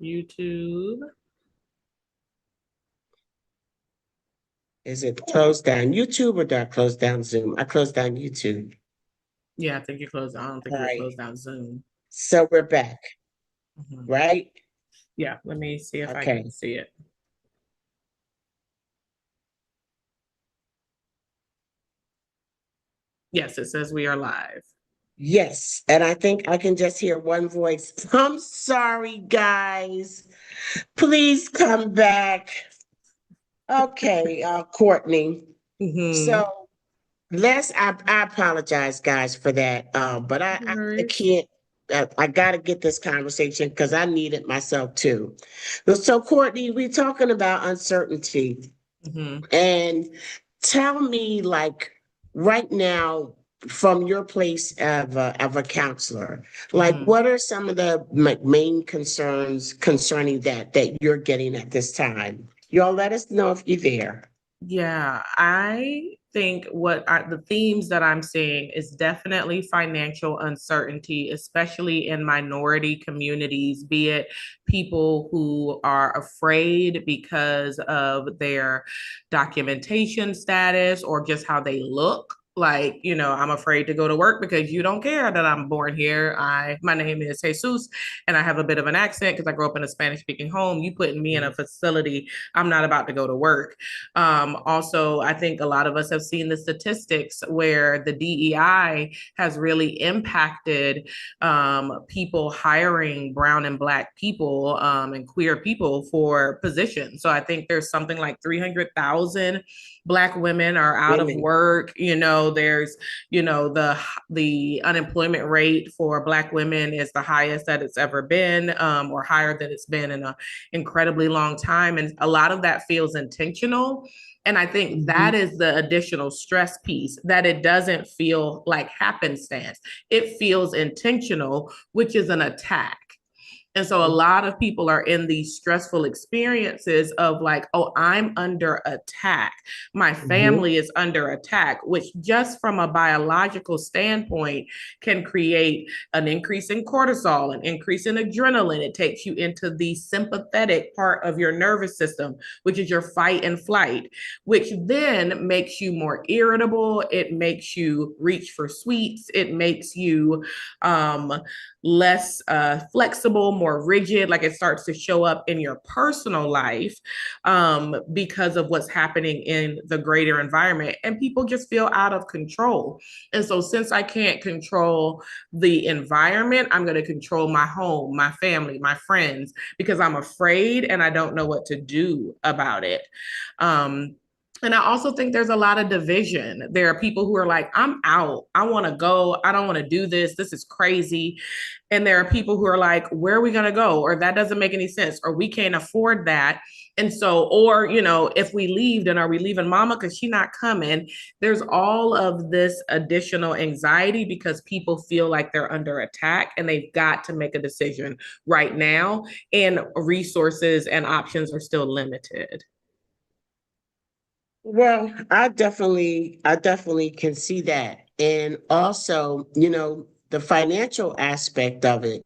YouTube. Is it closed down YouTube or do I close down Zoom? I closed down YouTube. Yeah, I think you closed. I don't think All you right. closed down Zoom. So we're back, Mhm. right? Yeah, let me see if I can Okay. see it. Yes, it says we are live. Yes. And I think I can just hear one voice. I'm sorry, guys. Please come back. Okay, Courtney. Mm-hmm. So I apologize, guys, for that. But I can't. I got to get this conversation because I need it myself too. So, Courtney, we're talking about uncertainty, Mm-hmm. and tell me, like, right now, from your place of a counselor, like, Mm-hmm. what are some of the main concerns concerning that you're getting at this time? Y'all let us know if you're there. Yeah, I think what are the themes that I'm seeing is definitely financial uncertainty, especially in minority communities, be it people who are afraid because of their documentation status or just how they look. Like, I'm afraid to go to work because you don't care that I'm born here. My name is Jesus and I have a bit of an accent because I grew up in a Spanish speaking home. You putting me in a facility, I'm not about to go to work. Also, I think a lot of us have seen the statistics where the DEI has really impacted people hiring brown and black people and queer people for positions. So I think there's something like 300,000 black women are out of Women. work. There's the unemployment rate for black women is the highest that it's ever been, or higher than it's been in an incredibly long time, and a lot of that feels intentional. And I think that Mhm. is the additional stress piece, that it doesn't feel like happenstance. It feels intentional, which is an attack. And so a lot of people are in these stressful experiences of like, oh, I'm under attack. My Mhm. family is under attack, which just from a biological standpoint can create an increase in cortisol, an increase in adrenaline. It takes you into the sympathetic part of your nervous system, which is your fight and flight, which then makes you more irritable. It makes you reach for sweets. It makes you less flexible, more rigid, like it starts to show up in your personal life because of what's happening in the greater environment. And people just feel out of control. And so, since I can't control the environment, I'm going to control my home, my family, my friends, because I'm afraid and I don't know what to do about it. Um, and I also think there's a lot of division. There are people who are like, I'm out. I want to go. I don't want to do this. This is crazy. And there are people who are like, where are we going to go? Or that doesn't make any sense. Or we can't afford that. And so, or, if we leave, then are we leaving mama because she's not coming? There's all of this additional anxiety because people feel like they're under attack and they've got to make a decision right now. And resources and options are still limited. Well, I definitely can see that. And also, the financial aspect of it,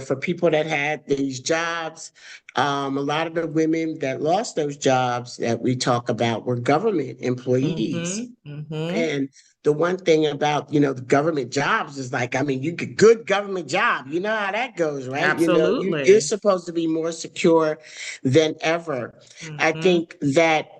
for people that had these jobs, a lot of the women that lost those jobs that we talk about were government employees. Mm-hmm. Mm-hmm. And the one thing about, the government jobs is like, I mean, you get good government job, you know how that goes, right? You're Absolutely. supposed to be more secure than ever. I Mm-hmm. think that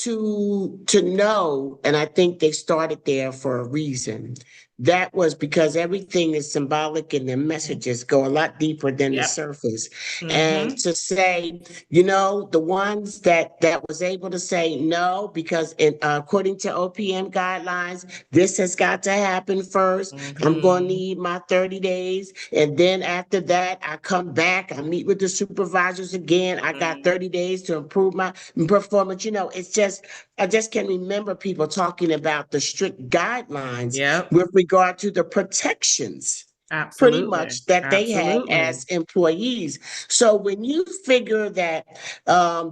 to know, and I think they started there for a reason. That was because everything is symbolic and the messages go a lot deeper than the Yep. surface. And Mm-hmm. to say, the ones that was able to say no, because according to OPM guidelines, this has got to happen first. I'm going to Mm-hmm. need my 30 days. And then after that, I come back, I meet with the supervisors again. I got 30 days to improve my performance. It's just, I just can remember people talking about the strict guidelines Yep. with regard to the protections pretty Absolutely. much that they had Absolutely. as employees. So when you figure that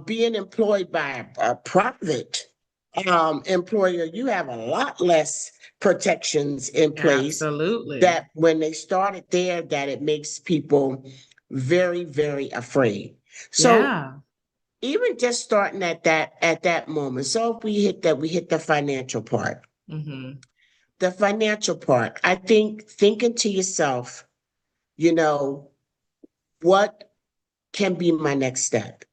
being employed by a private employer, you have a lot less protections in place, Absolutely. that when they started there, that it makes people very, very afraid. So Yeah. even just starting at that moment. So if we hit the financial part. Mm-hmm. The financial part, I think thinking to yourself, you know, what can be my next step?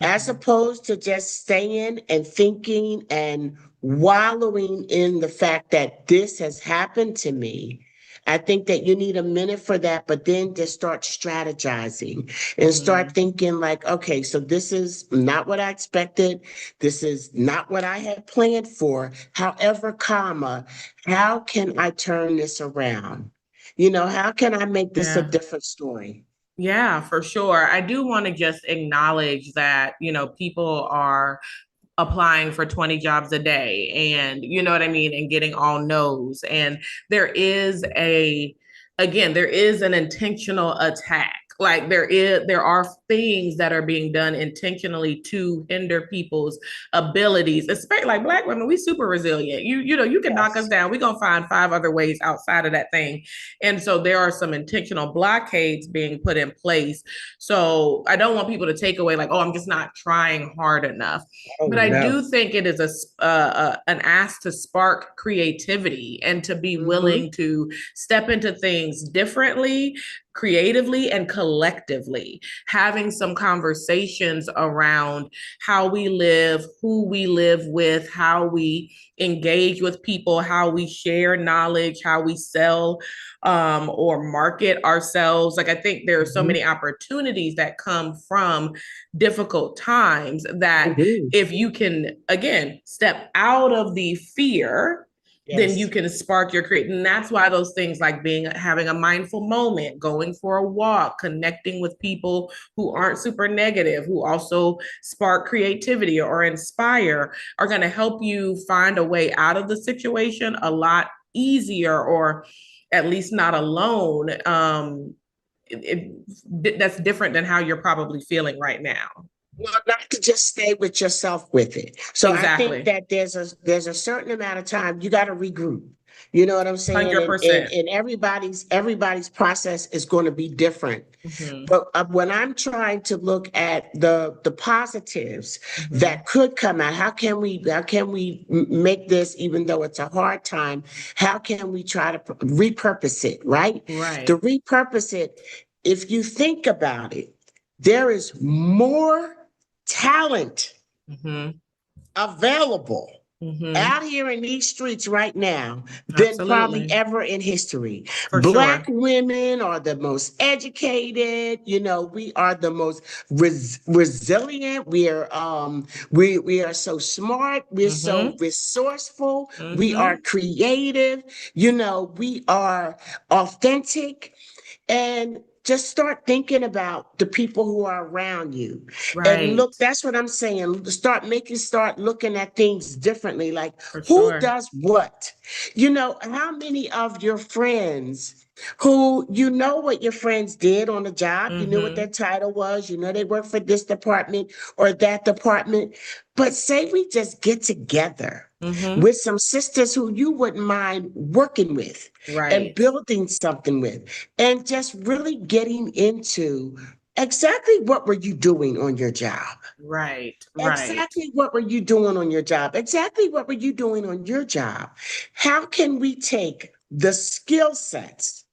As Mm-hmm. opposed to just staying and thinking and wallowing in the fact that this has happened to me. I think that you need a minute for that, but then just start strategizing and Mm-hmm. start thinking like, okay, so this is not what I expected. This is not what I had planned for. However, comma, how can I turn this around? How can I make this a Yeah. different story? Yeah, for sure. I do want to just acknowledge that, people are applying for 20 jobs a day and you know what I mean, and getting all no's. And there is there is an intentional attack. Like there are things that are being done intentionally to hinder people's abilities, especially like Black women. We super resilient. You can knock us Yes. down. We're gonna find five other ways outside of that thing. And so there are some intentional blockades being put in place. So I don't want people to take away like, oh, I'm just not trying hard enough. Oh But I no. do think it is an ask to spark creativity and to be Mm-hmm. willing to step into things differently, creatively, and collectively. Having some conversations around how we live, who we live with, how we engage with people, how we share knowledge, how we sell or market ourselves. Like I think there are so Mm-hmm. many opportunities that come from difficult times I that do. if you can again step out of the fear, then you Yes. can spark your creativity. And that's why those things like having a mindful moment, going for a walk, connecting with people who aren't super negative, who also spark creativity or inspire, are going to help you find a way out of the situation a lot easier, or at least not alone. That's different than how you're probably feeling right now. Well, not to just stay with yourself with it. So I think Exactly. that there's a certain amount of time you got to regroup. You know what I'm saying? And 100%. and everybody's process is going to be different. Mm-hmm. But when I'm trying to look at the positives Mm-hmm. that could come out, how can we make this, even though it's a hard time, how can we try to repurpose it, right? To Right. repurpose it, if you think about it, there is more talent Mm-hmm. available Mm-hmm. out here in these streets right now than probably Absolutely. ever in history. For Black sure. women are the most educated, we are the most resilient. We are so smart, we're so Mm-hmm. resourceful, we are Mm-hmm. creative, we are authentic. And just start thinking about the people who are around you. And Right. look, that's what I'm saying. Start looking at things differently. Like, For who sure. does what? How many of your friends who what your friends did on the job, you knew what Mm-hmm. their title was, they work for this department or that department. But say we just get together Mm-hmm. with some sisters who you wouldn't mind working with and Right. building something with, and just really getting into exactly what were you doing on your job? Right. Right. Exactly what were you doing on your job? Exactly what were you doing on your job? How can we take the skill sets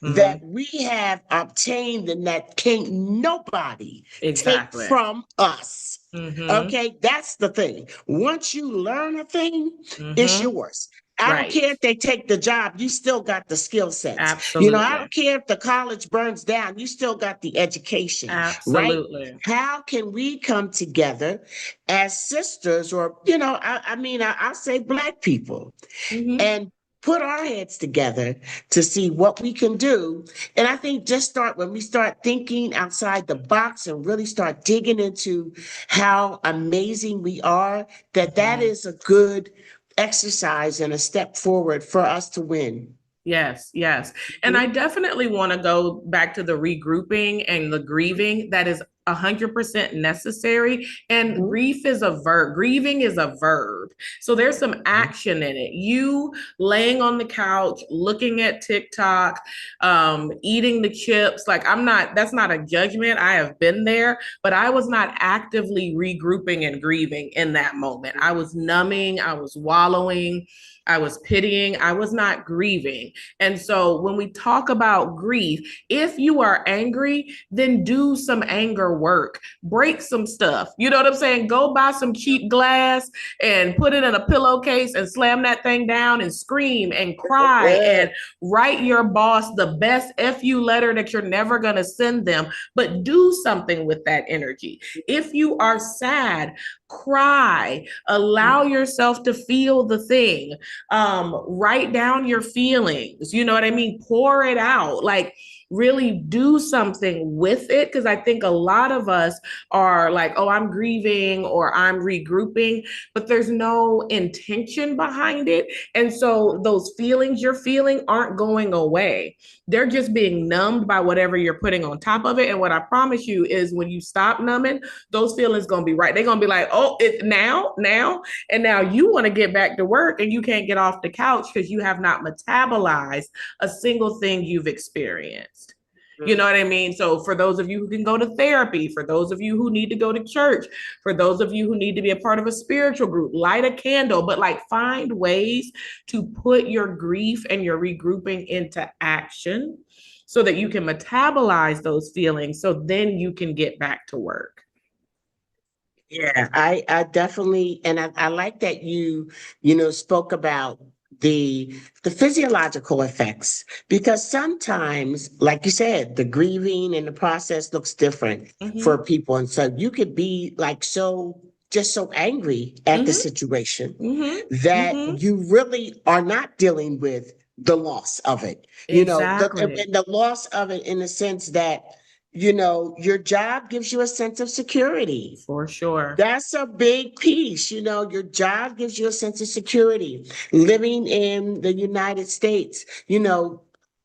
that Mm-hmm. we have obtained and that can't nobody take Exactly. from us? Mm-hmm. Okay, that's the thing. Once you learn a thing, it's Mm-hmm. yours. I don't Right. care if they take the job, you still got the skill sets. I Absolutely. don't care if the college burns down, you still got the education, right? Absolutely. How can we come together as sisters, or I'll say Black people, Mm-hmm. and put our heads together to see what we can do? And I think just start when we start thinking outside the box and really start digging into how amazing we are, that Mm-hmm. is a good exercise and a step forward for us to win. Yes, yes. And I Mhm. definitely want to go back to the regrouping and the grieving. That is 100% necessary. And Mhm. grief is a verb. Grieving is a verb. So there's some action in it. You laying on the couch, looking at TikTok, eating the chips. Like that's not a judgment. I have been there, but I was not actively regrouping and grieving in that moment. I was numbing, I was wallowing, I was pitying, I was not grieving. And so when we talk about grief, if you are angry, then do some anger work, break some stuff. You know what I'm saying? Go buy some cheap glass and put it in a pillowcase and slam that thing down and scream and cry and write your boss the best FU letter that you're never going to send them, but do something with that energy. If you are sad, cry, allow yourself to feel the thing, write down your feelings, you know what I mean? Pour it out, like really do something with it. Because I think a lot of us are like, oh, I'm grieving or I'm regrouping, but there's no intention behind it. And so those feelings you're feeling aren't going away. They're just being numbed by whatever you're putting on top of it. And what I promise you is when you stop numbing, those feelings going to be right. They're going to be like, oh, it's now. And now you want to get back to work and you can't get off the couch because you have not metabolized a single thing you've experienced. You know what I mean? So for those of you who can go to therapy, for those of you who need to go to church, for those of you who need to be a part of a spiritual group, light a candle, but like find ways to put your grief and your regrouping into action so that you can metabolize those feelings so then you can get back to work. Yeah, I definitely, and I like that you spoke about the physiological effects, because sometimes, like you said, the grieving and the process looks different for people. And so you could be like just so angry at the situation that you really are not dealing with the loss of it. Exactly. And the loss of it in the sense that your job gives you a sense of security. For sure. That's a big piece. Your job gives you a sense of security. Living in the United States,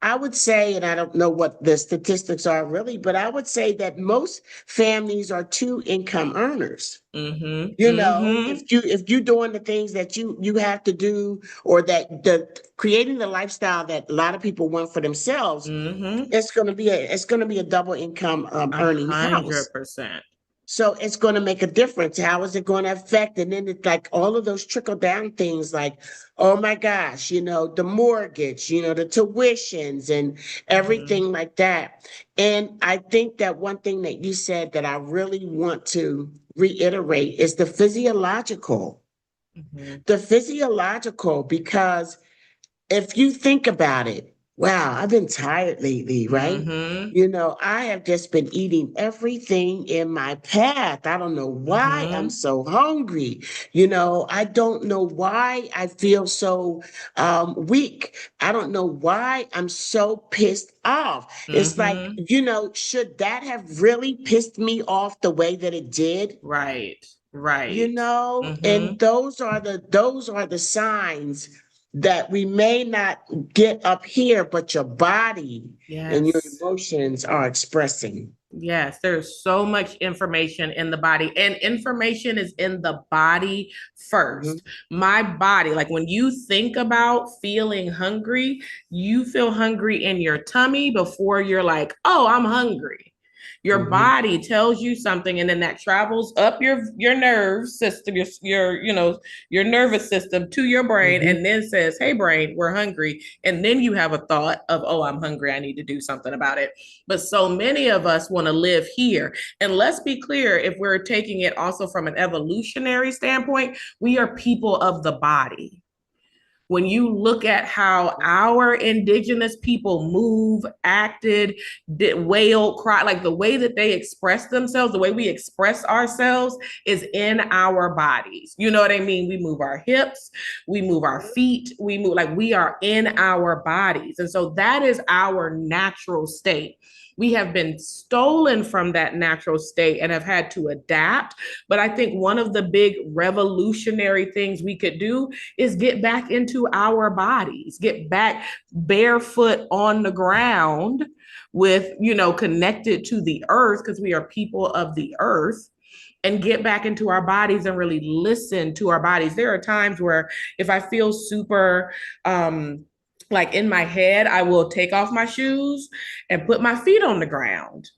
I would say, and I don't know what the statistics are really, but I would say that most families are two income earners. If you're doing the things that you have to do, or that creating the lifestyle that a lot of people want for themselves, it's going to be a double income earning house. 100%. So it's going to make a difference. How is it going to affect? And then it's like all of those trickle down things like, oh my gosh, the mortgage, the tuitions and everything like that. And I think that one thing that you said that I really want to reiterate is the physiological. The physiological, because if you think about it, wow, I've been tired lately, right? I have just been eating everything in my path. I don't know why I'm so hungry. I don't know why I feel so weak. I don't know why I'm so pissed off. It's like, should that have really pissed me off the way that it did? Right. And those are the signs that we may not get up here, but your body and your emotions are expressing. Yes, there's so much information in the body, and information is in the body first. My body, like when you think about feeling hungry, you feel hungry in your tummy before you're like, oh, I'm hungry. Your body tells you something, and then that travels up your nerve system, your nervous system to your brain, and then says, hey, brain, we're hungry. And then you have a thought of, oh, I'm hungry. I need to do something about it. But so many of us want to live here. And let's be clear, if we're taking it also from an evolutionary standpoint, we are people of the body. When you look at how our indigenous people move, acted, wailed, cried, like the way that they express themselves, the way we express ourselves is in our bodies. You know what I mean? We move our hips, we move our feet, we are in our bodies. And so that is our natural state. We have been stolen from that natural state and have had to adapt. But I think one of the big revolutionary things we could do is get back into into our bodies, get back barefoot on the ground with, connected to the earth, because we are people of the earth, and get back into our bodies and really listen to our bodies. There are times where if I feel super like in my head, I will take off my shoes and put my feet on the ground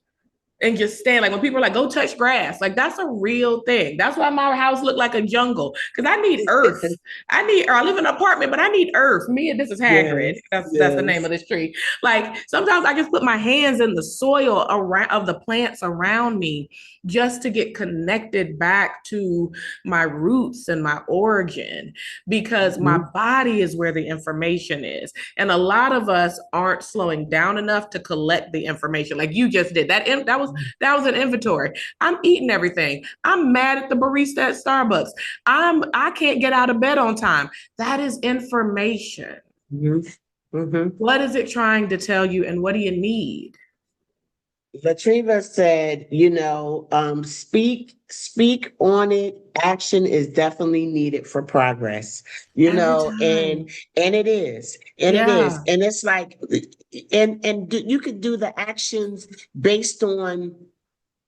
and just stand. Like when people are like, go touch grass, like that's a real thing. That's why my house looked like a jungle, because I need earth. I live in an apartment, but I need earth. Me and this is Hagrid. Yes, That's the name yes. of this tree. Like sometimes I just put my hands in the soil around of the plants around me just to get connected back to my roots and my origin, because my body is where the information is. And a lot of us aren't slowing down enough to collect the information like you just did. That was an inventory. I'm eating everything. I'm mad at the barista at Starbucks. I can't get out of bed on time. That is information. What is it trying to tell you, and what do you need? Latriva said, speak on it. Action is definitely needed for progress, Every and time. it is, Yeah, and it's like, you could do the actions based on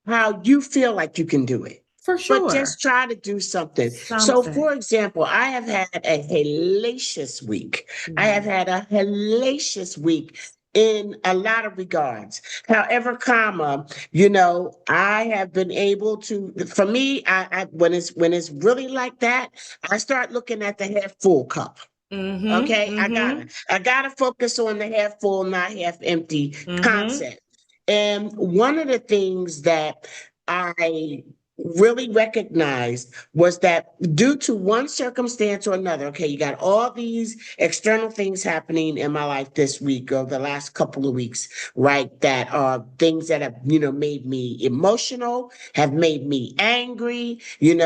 how you feel like you can do it. for But sure. just try to do something. So, Something. for example, I have had a hellacious week. I have Mhm. had a hellacious week in a lot of regards. However, I have been able to. For me, I when it's really like that, I start looking at the half full cup. Mm-hmm. Okay, Mm-hmm. I gotta focus on the half full, not half empty Mm-hmm. concept. And one of the things that I really recognized was that due to one circumstance or another, okay, you got all these external things happening in my life this week or the last couple of weeks, right? That are things that have, made me emotional, have made me angry, and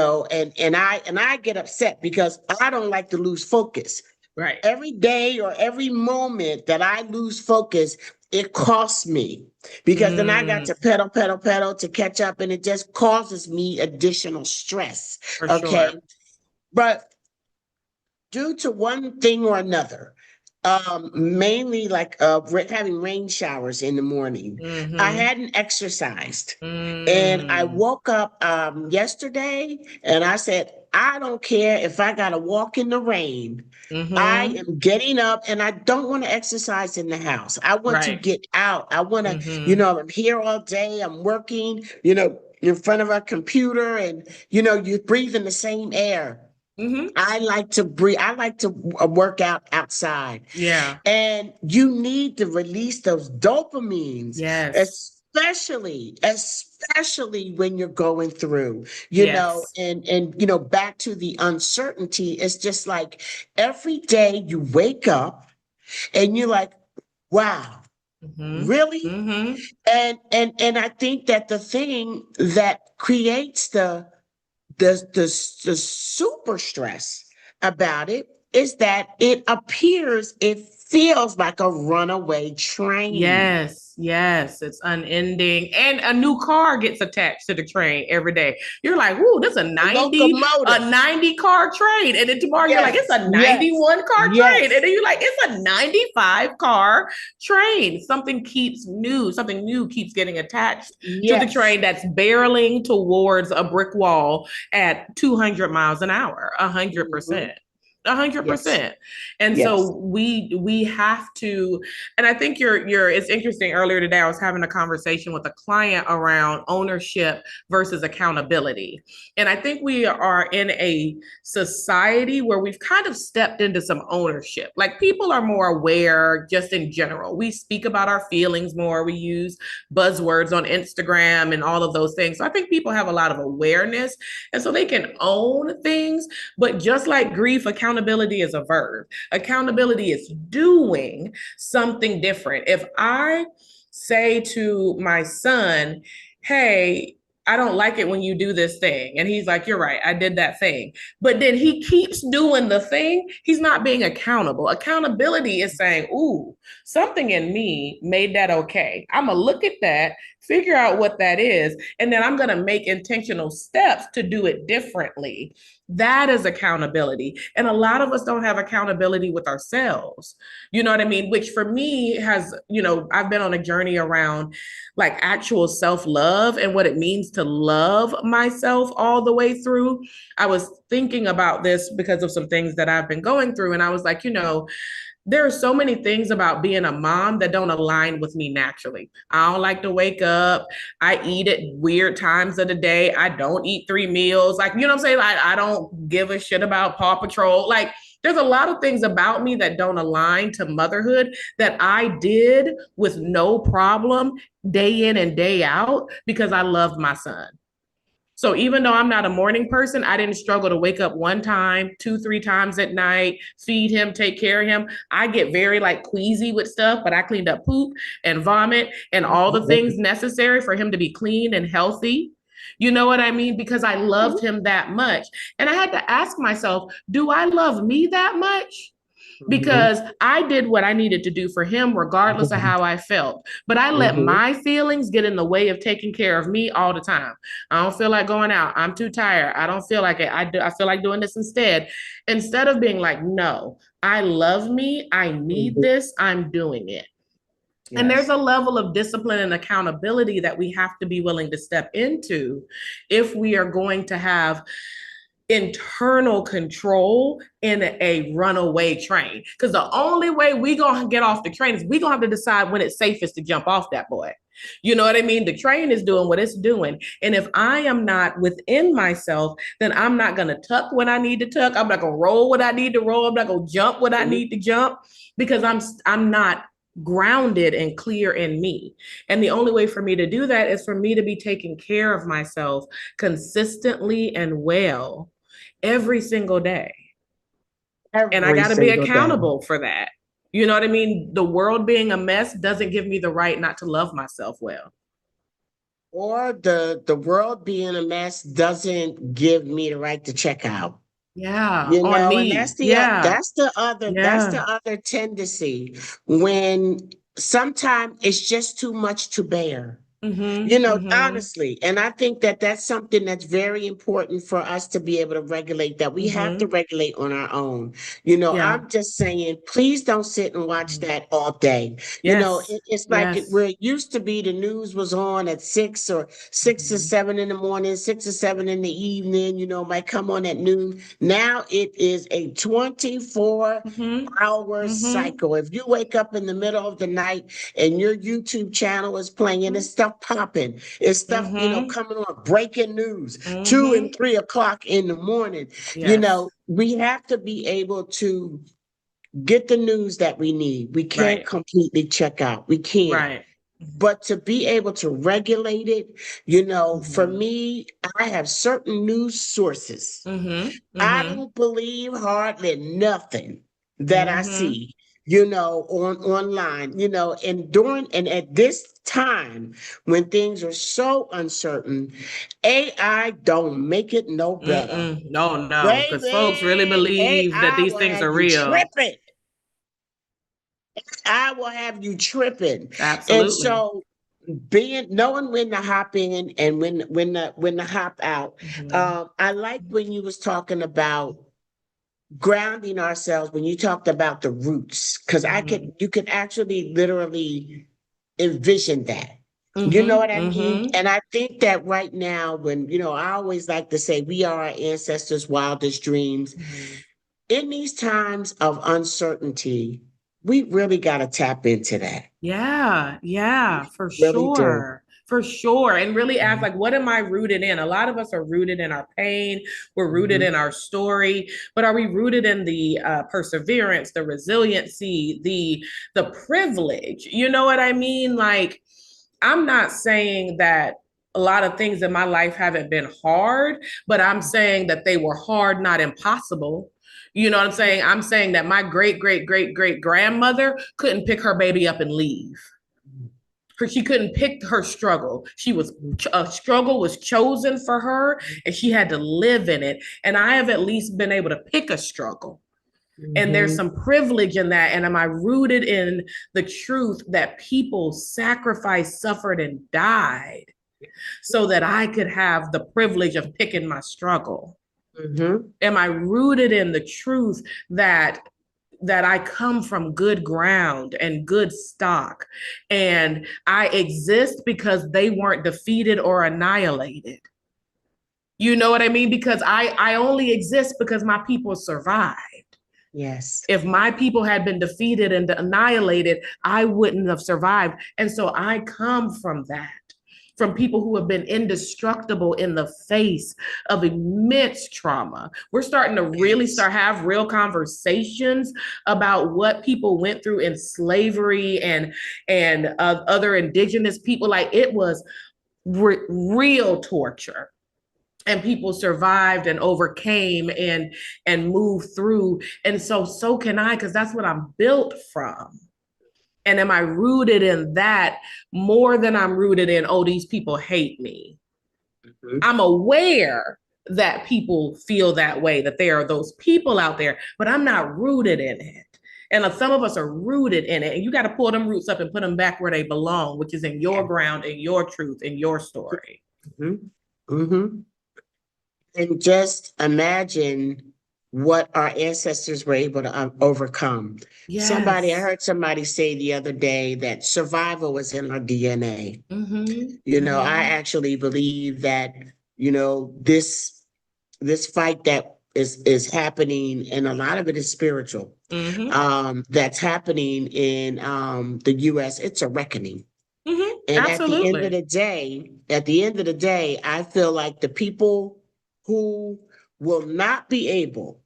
I get upset because I don't like to lose focus. Right. Every day or every moment that I lose focus, it costs me because then I got Mm, to pedal to catch up, and it just causes me additional stress. for Okay. sure. But due to one thing or another, mainly like having rain showers in the morning, I Mm-hmm. hadn't exercised. And I Mm, woke up yesterday and I said, I don't care if I got to walk in the rain. I mm-hmm. am getting up and I don't want to exercise in the house. I want to Right. get out. I want to, Mm-hmm. I'm here all day. I'm working, in front of a computer and, you're breathing the same air. Mm-hmm. I like to breathe. I like to work out outside. Yeah. And you need to release those dopamines, Yes. especially when you're going through, Yes. and back to the uncertainty. It's just like every day you wake up and you're like, wow, Mm-hmm. really? Mm-hmm. And I think that the thing that creates the super stress about it is that it feels like a runaway train. Yes, yes, it's unending. And a new car gets attached to the train every day. You're like, "Ooh, this A a locomotive. 90 car train." And then tomorrow you're like, "It's Yes, a yes, 91 car train." And yes, then you're like, "It's a 95 car train." Something new keeps getting attached to the yes. train that's barreling towards a brick wall at 200 miles an hour, Mhm. 100%. A hundred Yes, percent. And yes. so we have to, and I think it's interesting. Earlier today, I was having a conversation with a client around ownership versus accountability. And I think we are in a society where we've kind of stepped into some ownership. Like people are more aware just in general. We speak about our feelings more. We use buzzwords on Instagram and all of those things. So I think people have a lot of awareness. And so they can own things. But just like grief, accountability is a verb. Accountability is doing something different. If I say to my son, hey, I don't like it when you do this thing. And he's like, you're right, I did that thing. But then he keeps doing the thing. He's not being accountable. Accountability is saying, ooh, something in me made that okay. I'm going to look at that, figure out what that is, and then I'm going to make intentional steps to do it differently That is accountability. And a lot of us don't have accountability with ourselves. You know what I mean? Which for me has, I've been on a journey around like actual self-love and what it means to love myself all the way through. I was thinking about this because of some things that I've been going through. And I was like, there are so many things about being a mom that don't align with me naturally. I don't like to wake up. I eat at weird times of the day. I don't eat 3 meals. Like, you know what I'm saying? Like, I don't give a shit about Paw Patrol. Like, there's a lot of things about me that don't align to motherhood that I did with no problem day in and day out because I loved my son. So even though I'm not a morning person, I didn't struggle to wake up one time, 2, 3 times at night, feed him, take care of him. I get very like queasy with stuff, but I cleaned up poop and vomit and all the things necessary for him to be clean and healthy. You know what I mean? Because I loved him that much. And I had to ask myself, do I love me that much? Because I did what I needed to do for him, regardless of how I felt. But I let my feelings get in the way of taking care of me all the time. I don't feel like going out. I'm too tired. I don't feel like it. I feel like doing this instead. Instead of being like, no, I love me. I need this. I'm doing it. Yes. And there's a level of discipline and accountability that we have to be willing to step into if we are going to have internal control in a runaway train. Because the only way we gonna get off the train is we gonna have to decide when it's safest to jump off that boy. You know what I mean? The train is doing what it's doing. And if I am not within myself, then I'm not gonna tuck when I need to tuck. I'm not gonna roll what I need to roll. I'm not gonna jump what I need to jump because I'm not grounded and clear in me. And the only way for me to do that is for me to be taking care of myself consistently and well every single day. And I got to be accountable for that. You know what I mean? The world being a mess doesn't give me the right not to love myself well. Or the world being a mess doesn't give me the right to check out. Yeah, on me. And that's the other tendency when sometimes it's just too much to bear. Honestly. And I think that that's something that's very important for us to be able to regulate, that we have to regulate on our own. I'm just saying, please don't sit and watch that all day. It's like where it used to be, the news was on at 6 or 7 in the morning, 6 or 7 in the evening, might come on at noon. Now it is a 24-hour cycle. If you wake up in the middle of the night and your YouTube channel is playing, and it's stuff popping, it's stuff, coming on, breaking news, 2 and 3 o'clock in the morning. We have to be able to get the news that we need. We can't completely check out. We can't. Right. But to be able to regulate it, for me, I have certain news sources. I don't believe hardly nothing that I see, online, and at this time when things are so uncertain, AI don't make it no better. No, because folks really believe that these things are real. Tripping. I will have you tripping. Absolutely. And so knowing when to hop in and when to hop out. I like when you was talking about grounding ourselves, when you talked about the roots, because you can actually literally envision that. You know what I mean? And I think that right now, when, I always like to say we are our ancestors' wildest dreams. In these times of uncertainty, we really got to tap into that. Yeah, for sure. For sure. And really ask, like, what am I rooted in? A lot of us are rooted in our pain. We're rooted in our story, but are we rooted in the perseverance, the resiliency, the privilege? You know what I mean? Like, I'm not saying that a lot of things in my life haven't been hard, but I'm saying that they were hard, not impossible. You know what I'm saying? I'm saying that my great grandmother couldn't pick her baby up and leave. She couldn't pick her struggle. A struggle was chosen for her, and she had to live in it. And I have at least been able to pick a struggle. And there's some privilege in that. And am I rooted in the truth that people sacrificed, suffered, and died so that I could have the privilege of picking my struggle? Am I rooted in the truth that I come from good ground and good stock, and I exist because they weren't defeated or annihilated? You know what I mean? Because I only exist because my people survived. Yes. If my people had been defeated and annihilated, I wouldn't have survived. And so I come from that, from people who have been indestructible in the face of immense trauma. We're starting to really have real conversations about what people went through in slavery and other indigenous people. Like, it was real torture, and people survived and overcame and moved through. And so can I, because that's what I'm built from. And am I rooted in that more than I'm rooted in, oh, these people hate me? I'm aware that people feel that way, that there are those people out there, but I'm not rooted in it. And some of us are rooted in it, and you got to pull them roots up and put them back where they belong, which is in your ground, in your truth, in your story. And just imagine what our ancestors were able to overcome. Yes. I heard somebody say the other day that survival is in our DNA. I actually believe that, this fight that is happening, and a lot of it is spiritual, that's happening in the US, it's a reckoning. And Absolutely. at the end of the day, I feel like the people who will not be able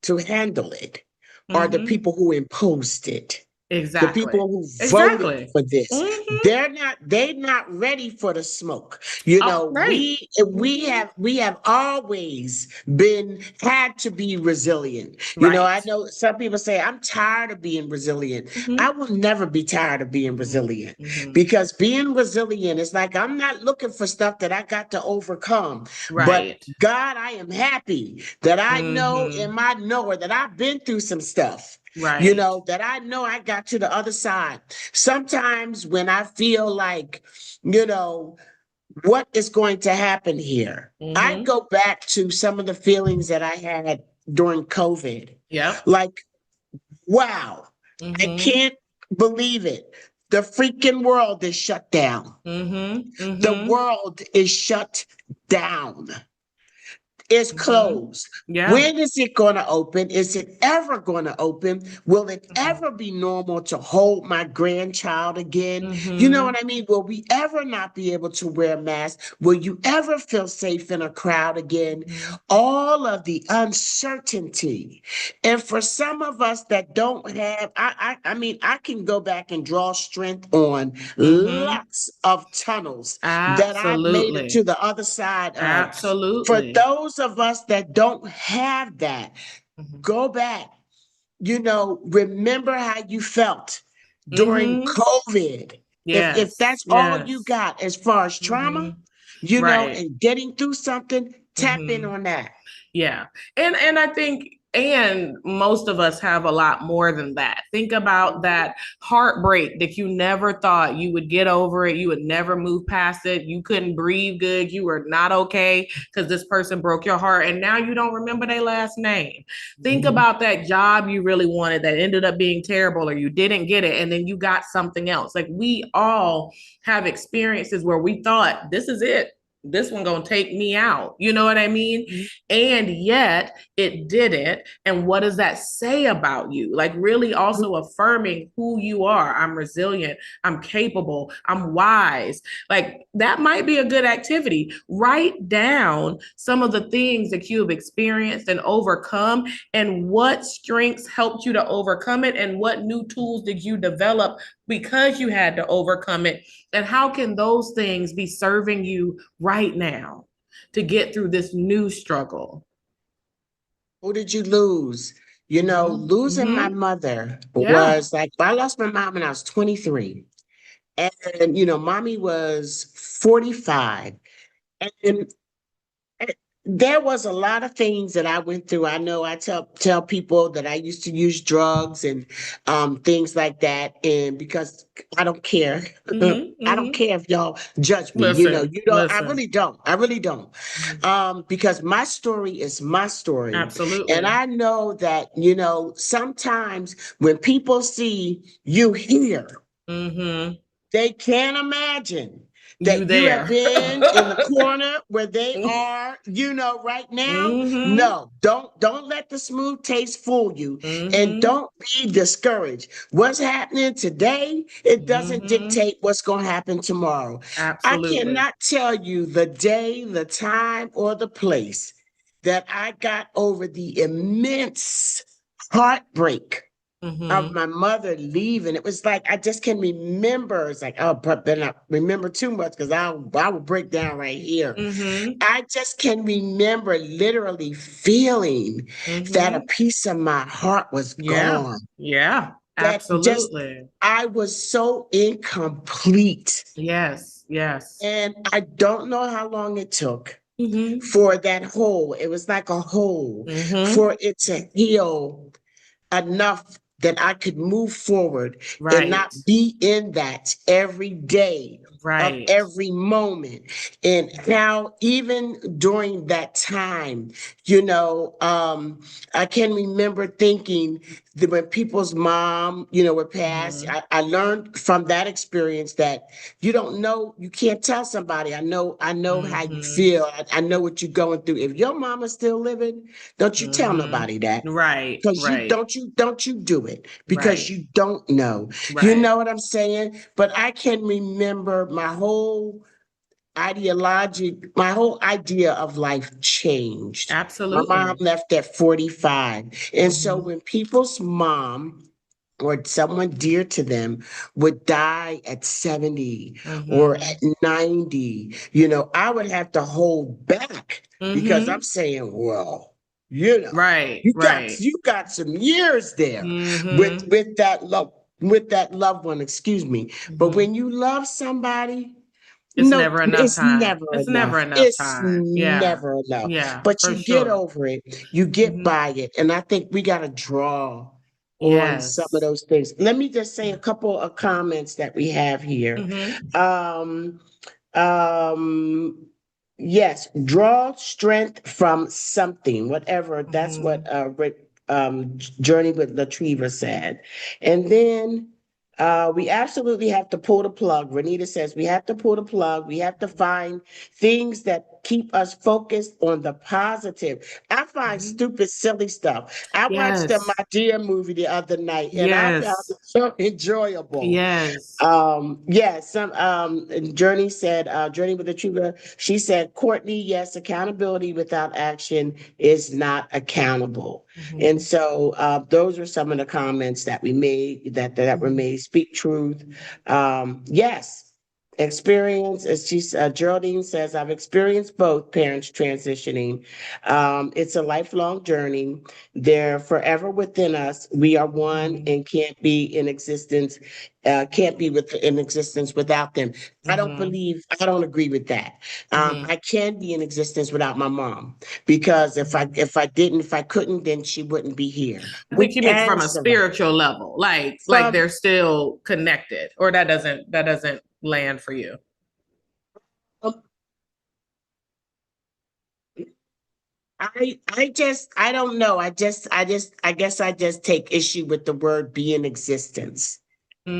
to handle it are the people who imposed it. Exactly. The people who voted for this. They're not ready for the smoke. Right. We have always had to be resilient. Right. I know some people say, I'm tired of being resilient. I will never be tired of being resilient, because being resilient is like, I'm not looking for stuff that I got to overcome. Right. But God, I am happy that I know in my knower that I've been through some stuff. Right. That I know I got to the other side. Sometimes when I feel like, what is going to happen here? I go back to some of the feelings that I had during COVID. Yeah. Like, wow, I can't believe it. The freaking world is shut down. The world is shut down. Is closed. Yeah. When is it going to open? Is it ever going to open? Will it ever be normal to hold my grandchild again? You know what I mean? Will we ever not be able to wear masks? Will you ever feel safe in a crowd again? All of the uncertainty. And for some of us that don't have, I can go back and draw strength on lots of tunnels that I've made it to the other side of. Absolutely. For those of us that don't have that, go back, remember how you felt during COVID. Yes. If that's all you got as far as trauma, and getting through something, tap in on that. Yeah. And I think, and most of us have a lot more than that. Think about that heartbreak that you never thought you would get over it. You would never move past it. You couldn't breathe good. You were not okay because this person broke your heart. And now you don't remember their last name. Think about that job you really wanted that ended up being terrible, or you didn't get it, and then you got something else. Like, we all have experiences where we thought, this is it. This one gonna take me out. You know what I mean? And yet it didn't. And what does that say about you? Like, really also affirming who you are. I'm resilient. I'm capable. I'm wise. Like, that might be a good activity. Write down some of the things that you have experienced and overcome, and what strengths helped you to overcome it, and what new tools did you develop because you had to overcome it. And how can those things be serving you right now to get through this new struggle? Who did you lose? Losing my mother was like, I lost my mom when I was 23. And, mommy was 45. And there was a lot of things that I went through. I know I tell people that I used to use drugs and things like that. And because I don't care. Hmm. I don't Hmm. care if y'all judge me. Listen, You don't, I listen. really don't. I really don't. Mhm. Because my story is my story. And Absolutely. I know that, sometimes when people see you here, Hmm. they can't imagine You that you have there. been in the corner where they are, right now. Hmm. No, don't let the smooth taste fool you, and Hmm. don't be discouraged. What's happening today, it doesn't Hmm. dictate what's going to happen tomorrow. I Absolutely. cannot tell you the day, the time, or the place that I got over the immense heartbreak of Hmm. my mother leaving. It was like I just can remember. It's like, oh, but better not remember too much because I will break down right here. Hmm. I just can remember literally feeling that a Hmm. piece of my heart was Yeah. gone. Yeah. That just Absolutely. I was so incomplete. Yes. Yes. And I don't know how long it took Hmm. for that hole. It was like a hole Hmm. for it to heal enough that I could move forward and not Right. be in that every day of Right. every moment. And how even during that time, I can remember thinking that when people's mom, would pass, Hmm. I learned from that experience that you don't know, you can't tell somebody. I know how you Hmm. feel. I know what you're going through. If your mama's still living, don't you tell Hmm. nobody that. Right. Because you Right. don't you do it because Right. you don't know. You Right. know what I'm saying? But I can remember my whole idea of life changed. My mom Absolutely. left at 45. And so Hmm. when people's mom or someone dear to them would die at 70 or Hmm. at 90, I would have to hold back because I'm Hmm. saying, well, Right. you got Right. you got some years there with Hmm. with that loved one, excuse me. But Hmm. when you love somebody, It's no, never enough it's time. never It's never enough. enough It's time. Yeah. never enough. Yeah, But for you get sure. over it, you get Hmm. by it. And I think we got to draw on some of Yes. those things. Let me just say a couple of comments that we have here. Hmm. Um, um, yes, draw strength from something, whatever. That's what Hmm. Journey with Latriva said. And then we absolutely have to pull the plug. Renita says we have to pull the plug. We have to find things that keep us focused on the positive. I find Hmm. stupid, silly stuff. I watched the Yes. My Dear movie the other night, and I found it Yes. so enjoyable. Yes. Some Journey said, Journey with the Truth. She said, Courtney, yes, accountability without action is not accountable. And Hmm. so those are some of the comments that we made that were Hmm. made. Speak truth. Yes. Experience, as Geraldine says, I've experienced both parents transitioning. It's a lifelong journey. They're forever within us. We are one Hmm. and can't be in existence without them. Hmm. I don't agree with that. Hmm. I can be in existence without my mom because Hmm. if I couldn't, then she wouldn't be here. I We think you mean can from a survive. spiritual level, like From they're still connected, or that doesn't land for you. um, I don't know. I guess I just take issue with the word be in existence,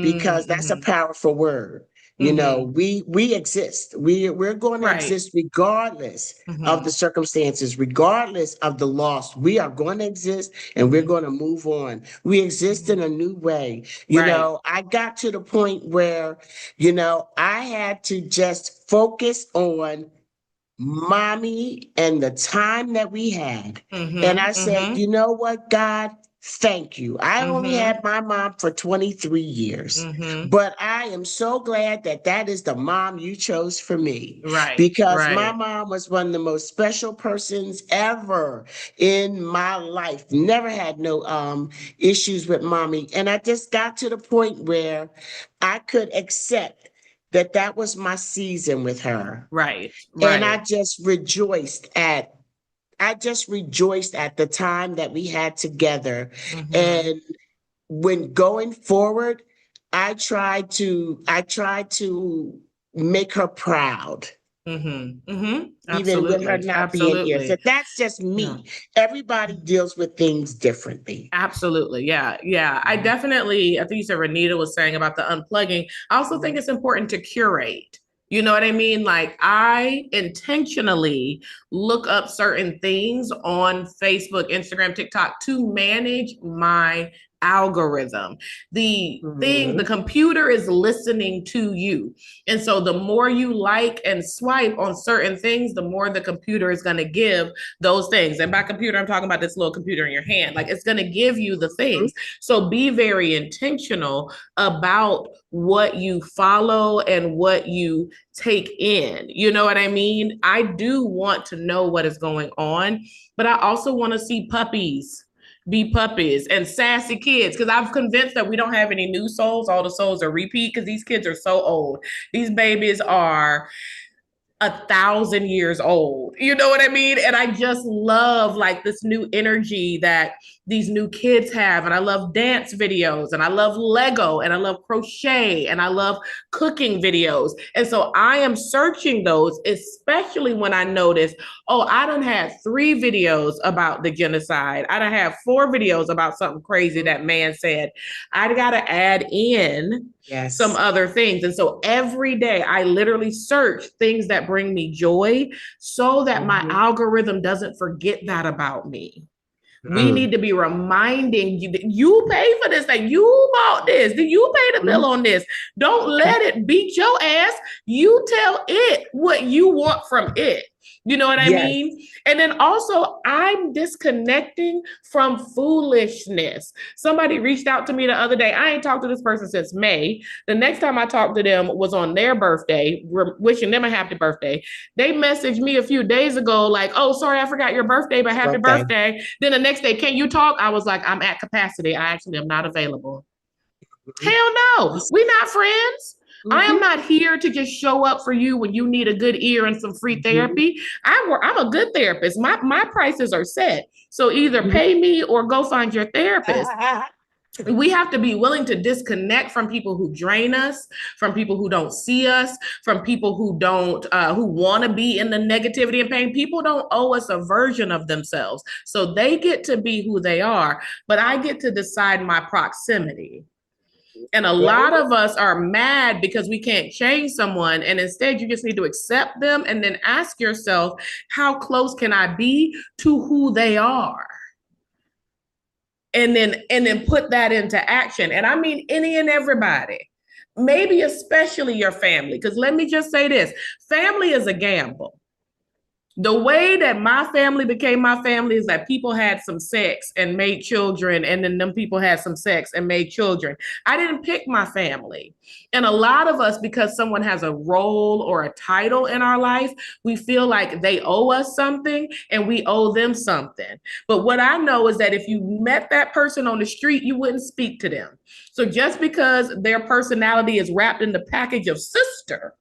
because that's a Mm-hmm. powerful word. Mm-hmm. We exist. We're going to Right. exist regardless of the Mm-hmm. circumstances, regardless of the loss. We are going to exist and we're Mm-hmm. going to move on. We exist in Mm-hmm. a new way. Right. I got to the point where, I had to just focus on mommy and the time that we had. And I Mm-hmm. said, Mm-hmm. you know what, God, thank you. I only Mm-hmm. had my mom for 23 years, Mm-hmm. but I am so glad that that is the mom you chose for me, Right. because my Right. mom was one of the most special persons ever in my life. Never had no issues with mommy. And I just got to the point where I could accept that that was my season with her. Right. And I Right. just rejoiced at I just rejoiced at the time that we had together. Mhm. And when going forward, I try to make her proud, even with her Absolutely. not being here. So Absolutely. that's just Yeah. me. Everybody deals with things differently. Absolutely. Yeah. Yeah. I think you said Renita was saying about the unplugging. I also think it's important to curate. You know what I mean? Like, I intentionally look up certain things on Facebook, Instagram, TikTok to manage my algorithm. The Mhm. computer is listening to you. And so the more you like and swipe on certain things, the more the computer is going to give those things. And by computer, I'm talking about this little computer in your hand. Like, it's going to give you the things. So be very intentional about what you follow and what you take in. You know what I mean? I do want to know what is going on, but I also want to see puppies be puppies and sassy kids, because I'm convinced that we don't have any new souls. All the souls are repeat because these kids are so old. These babies are 1,000 years old. You know what I mean? And I just love like this new energy that these new kids have. And I love dance videos, and I love Lego, and I love crochet, and I love cooking videos. And so I am searching those, especially when I notice, oh, I done had 3 videos about the genocide. I done have 4 videos about something crazy that man said. I got to add in some Yes. other things. And so every day I literally search things that bring me joy so that my algorithm doesn't forget that about me. We need to be reminding you that you pay for this, that you bought this, that you pay the bill on this. Don't let it beat your ass. You tell it what you want from it. You know what I Yes. mean? And then also, I'm disconnecting from foolishness. Somebody reached out to me the other day. I ain't talked to this person since May. The next time I talked to them was on their birthday. We're wishing them a happy birthday. They messaged me a few days ago, like, oh, sorry, I forgot your birthday, but happy birthday. Then the next day, can you talk? I was like, I'm at capacity. I actually am not available. Hell no, we're not friends. I am not here to just show up for you when you need a good ear and some free therapy. I'm a good therapist. My prices are set. So either pay me or go find your therapist. We have to be willing to disconnect from people who drain us, from people who don't see us, from people who don't who want to be in the negativity and pain. People don't owe us a version of themselves, so they get to be who they are, but I get to decide my proximity. And a lot of us are mad because we can't change someone, and instead you just need to accept them and then ask yourself, how close can I be to who they are? And then put that into action. And I mean any and everybody, maybe especially your family, because let me just say this: family is a gamble. The way that my family became my family is that people had some sex and made children, and then them people had some sex and made children. I didn't pick my family. And a lot of us, because someone has a role or a title in our life, we feel like they owe us something and we owe them something. But what I know is that if you met that person on the street, you wouldn't speak to them. So just because their personality is wrapped in the package of sister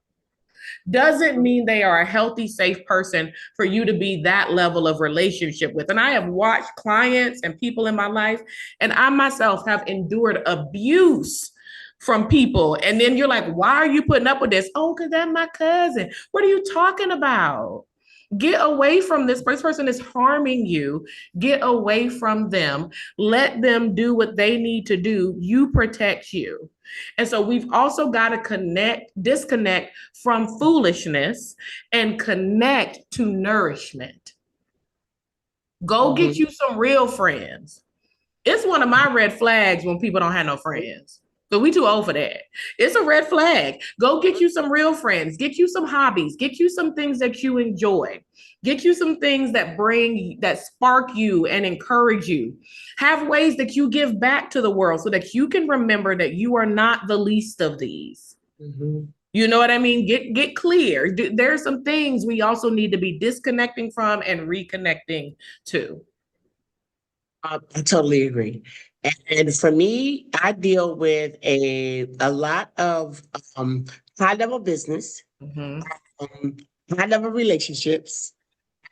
doesn't mean they are a healthy, safe person for you to be that level of relationship with. And I have watched clients and people in my life, and I myself have endured abuse from people. And then you're like, why are you putting up with this? Oh, because that's my cousin. What are you talking about? Get away from this. This person is harming you. Get away from them. Let them do what they need to do. You protect you. And so we've also got to disconnect from foolishness and connect to nourishment. Go get you some real friends. It's one of my red flags when people don't have no friends. So we too old for that. It's a red flag. Go get you some real friends. Get you some hobbies. Get you some things that you enjoy. Get you some things that spark you and encourage you. Have ways that you give back to the world so that you can remember that you are not the least of these. You know what I mean? Get clear. There's some things we also need to be disconnecting from and reconnecting to. I totally agree. And for me, I deal with a lot of high level business, Mm-hmm. high level relationships,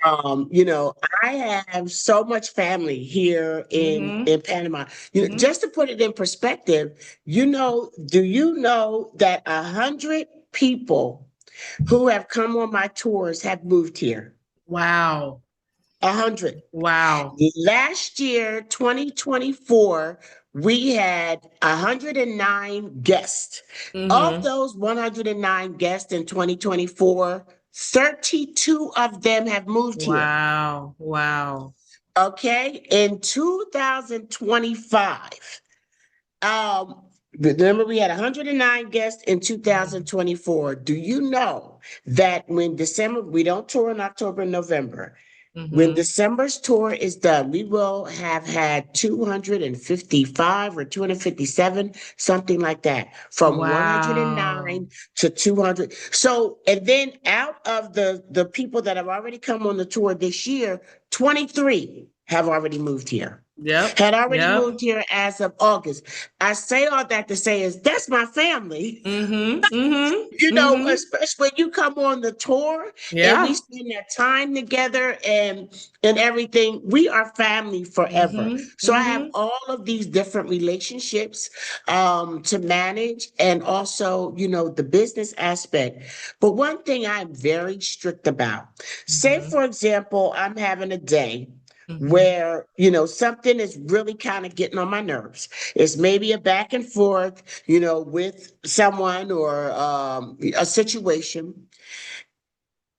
You know, I have so much family here Mm-hmm. in Panama. You know, Mm-hmm. just to put it in perspective, you know, do you know that 100 people who have come on my tours have moved here? Wow. 100. Wow. Last year, 2024, we had 109 guests. Of Mm-hmm. those 109 guests in 2024, 32 of them have moved here. Wow. Wow. Okay. In 2025, um, remember we had 109 guests in Mm-hmm. 2024. Do you know that when December, we don't tour in October and November. When Mm-hmm. December's tour is done, we will have had 255 or 257, something like that, from Wow. 109 to 200. So, and then out of the people that have already come on the tour this year, 23 have already moved here. Yep. Had already Yep. moved here as of August. I say all that to say is that's my family. Mm-hmm. You Mm-hmm. know, Mm-hmm. especially when you come on the tour and we Yeah. spend that time together and everything, we are family forever. Mm-hmm. So I have Mm-hmm. all of these different relationships to manage, and also, you know, the business aspect. But one thing I'm very strict about, say Mm-hmm. for example, I'm having a day Mm-hmm. where, you know, something is really kind of getting on my nerves. It's maybe a back and forth, you know, with someone or a situation.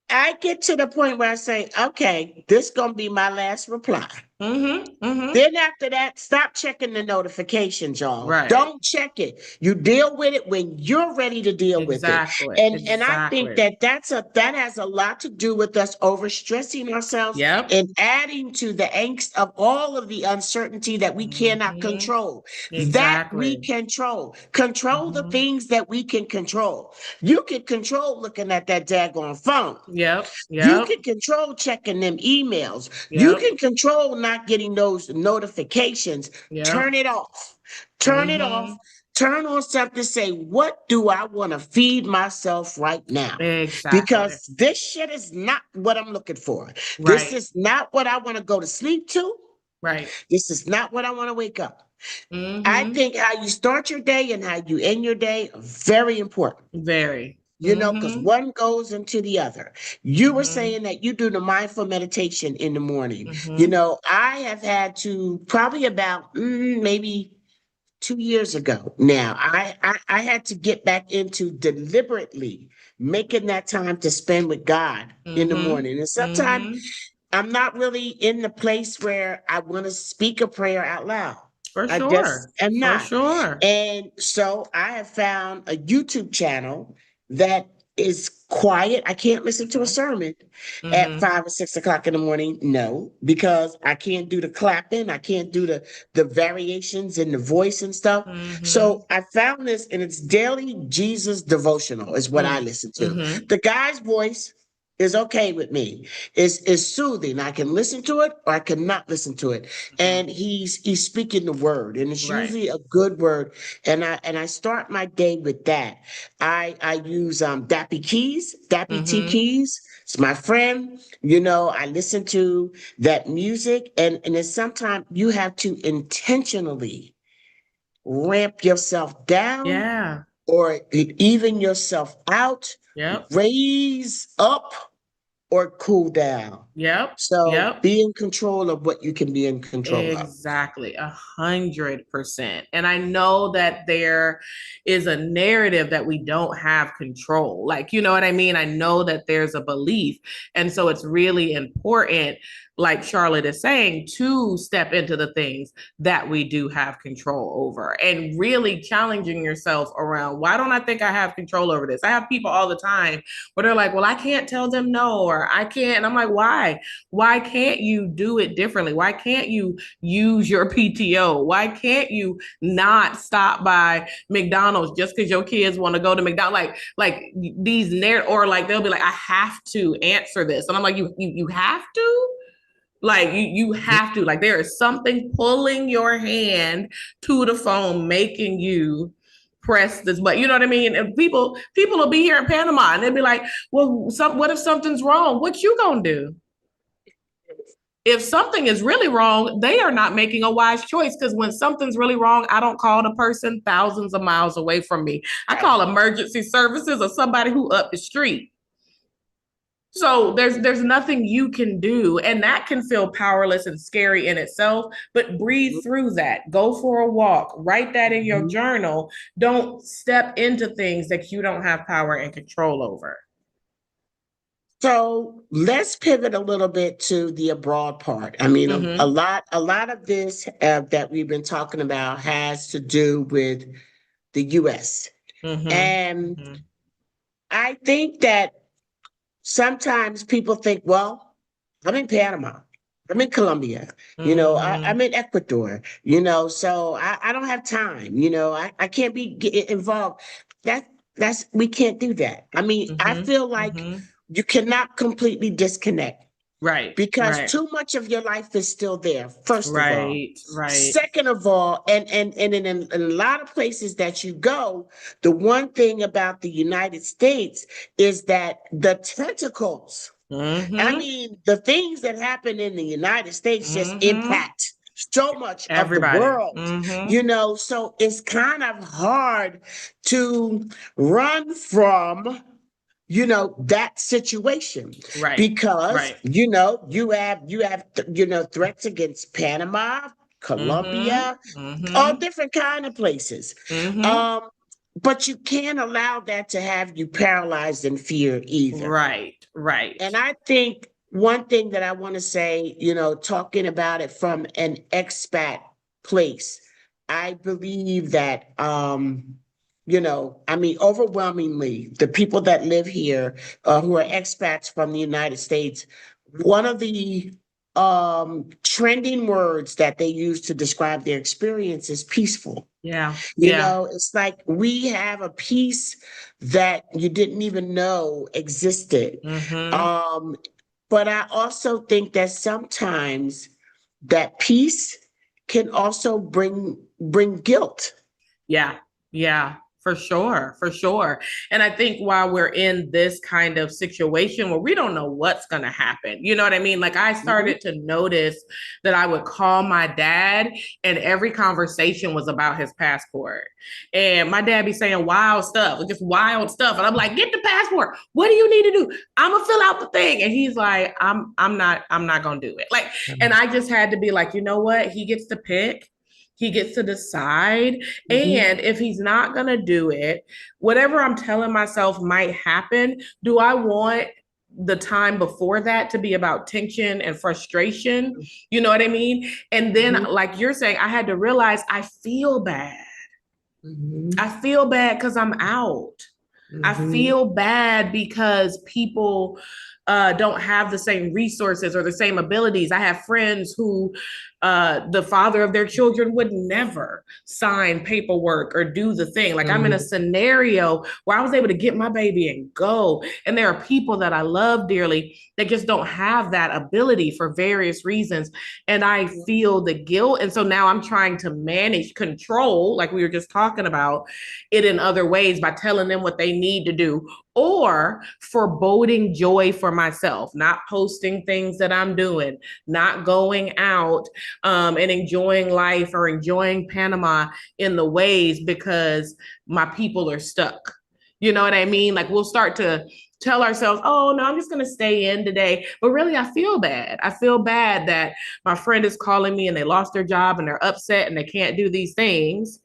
I get to the point where I say, okay, this is gonna be my last reply. Mm-hmm. Mm-hmm. Then after that, stop checking the notifications, y'all. Right. Don't check it. You deal with it when you're ready to deal with it. Exactly. And I think Exactly. that that has a lot to do with us overstressing ourselves Yep. and adding to the angst of all of the uncertainty that we cannot Mm-hmm. control. That we Exactly. control. Control the Mm-hmm. things that we can control. You can control looking at that daggone phone. Yep. You Yep. can control checking them emails. You Yep. can control not getting those notifications. Yep. Turn it off. Turn it off. Mm-hmm. Turn on something. Say, what do I want to feed myself right now? Exactly. Because this shit is not what I'm looking for. This Right. is not what I want to go to sleep to. Right. This is not what I want to wake up. I Mm-hmm. think how you start your day and how you end your day are very important. Very. You know, because Mm-hmm. one goes into the other. You were Mm-hmm. saying that you do the mindful meditation in the morning. You Mm-hmm. know, I have had to probably about maybe 2 years ago now. I had to get back into deliberately making that time to spend with God in the Mm-hmm. morning. And sometimes Mm-hmm. I'm not really in the place where I want to speak a prayer out loud. For I just sure. am For not. sure. And so I have found a YouTube channel that is quiet. I can't listen to a sermon at Mm-hmm. 5 or 6 o'clock in the morning. No, because I can't do the clapping. I can't do the variations in the voice and stuff. Mm-hmm. So I found this, and it's daily Jesus devotional is what I listen to. Mm-hmm. The guy's voice is okay with me. It's soothing. I can listen to it or I cannot listen to it. Mm-hmm. And he's speaking the word, and it's Right. usually a good word. And I start my day with that. I use Dappy T Mm-hmm. Keys. It's my friend. You know, I listen to that music, and then sometimes you have to intentionally ramp yourself down Yeah. or even yourself out, Yep. raise up or cool down. Yep. So Yep. be in control of what you can be in control of. Exactly, 100%. And I know that there is a narrative that we don't have control. Like, you know what I mean? I know that there's a belief. And so it's really important, like Charlotte is saying, to step into the things that we do have control over and really challenging yourself around why don't I think I have control over this? I have people all the time where they're like, well, I can't tell them no, or I can't. And I'm like, why? Why can't you do it differently? Why can't you use your PTO? Why can't you not stop by McDonald's just because your kids want to go to McDonald's? Like these or like they'll be like, I have to answer this, and I'm like, you have to. Like you have to. Like there is something pulling your hand to the phone, making you press this button. You know what I mean? And people will be here in Panama, and they'll be like, well, what if something's wrong? What you gonna do? If something is really wrong, they are not making a wise choice, because when something's really wrong, I don't call the person thousands of miles away from me. I call emergency services or somebody who up the street. So there's nothing you can do, and that can feel powerless and scary in itself, but breathe through that. Go for a walk, write that in your journal. Don't step into things that you don't have power and control over. So let's pivot a little bit to the abroad part. I mean, a lot of this that we've been talking about has to do with the US. And I think that sometimes people think, well, I'm in Panama, I'm in Colombia, I'm in Ecuador, so I don't have time, I can't be involved. We can't do that. I mean, I feel like you cannot completely disconnect. Right. Because too much of your life is still there, first of all. Right. Second of all, and in a lot of places that you go, the one thing about the United States is that the tentacles, I mean, the things that happen in the United States just impact so much everybody of the world, so it's kind of hard to run from that situation, right because right you have threats against Panama, Colombia, all different kind of places. But you can't allow that to have you paralyzed in fear either. Right. And I think one thing that I want to say, talking about it from an expat place, I believe that I mean, overwhelmingly, the people that live here who are expats from the United States, one of the trending words that they use to describe their experience is peaceful. Yeah. It's like we have a peace that you didn't even know existed. But I also think that sometimes that peace can also bring guilt. Yeah, for sure. And I think while we're in this kind of situation where we don't know what's going to happen, you know what I mean? Like, I started to notice that I would call my dad and every conversation was about his passport. And my dad be saying wild stuff, just wild stuff. And I'm like, get the passport. What do you need to do? I'm gonna fill out the thing. And he's like, I'm not going to do it. Like, and I just had to be like, you know what? He gets to pick. He gets to decide. And if he's not going to do it, whatever I'm telling myself might happen, do I want the time before that to be about tension and frustration? You know what I mean? And then, like you're saying, I had to realize I feel bad. I feel bad because I'm out. I feel bad because people don't have the same resources or the same abilities. I have friends who the father of their children would never sign paperwork or do the thing. Like, I'm in a scenario where I was able to get my baby and go. And there are people that I love dearly that just don't have that ability for various reasons. And I feel the guilt. And so now I'm trying to manage control, like we were just talking about, it in other ways by telling them what they need to do, or foreboding joy for myself, not posting things that I'm doing, not going out and enjoying life or enjoying Panama in the ways because my people are stuck. You know what I mean? Like, we'll start to tell ourselves, oh, no, I'm just going to stay in today. But really, I feel bad. I feel bad that my friend is calling me and they lost their job and they're upset and they can't do these things.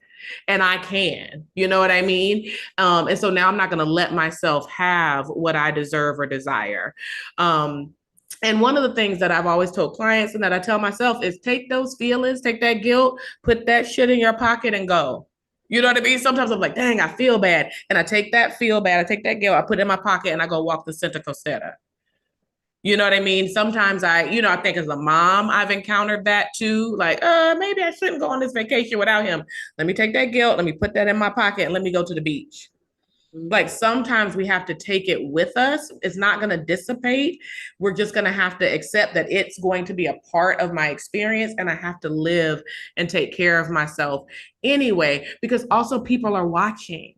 And I can, you know what I mean? And so now I'm not going to let myself have what I deserve or desire. And one of the things that I've always told clients and that I tell myself is take those feelings, take that guilt, put that shit in your pocket and go. You know what I mean? Sometimes I'm like, dang, I feel bad. And I take that feel bad, I take that guilt, I put it in my pocket and I go walk the Santa Costera. You know what I mean? Sometimes I think as a mom, I've encountered that too. Like, maybe I shouldn't go on this vacation without him. Let me take that guilt. Let me put that in my pocket and let me go to the beach. Like, sometimes we have to take it with us. It's not going to dissipate. We're just going to have to accept that it's going to be a part of my experience and I have to live and take care of myself anyway, because also people are watching.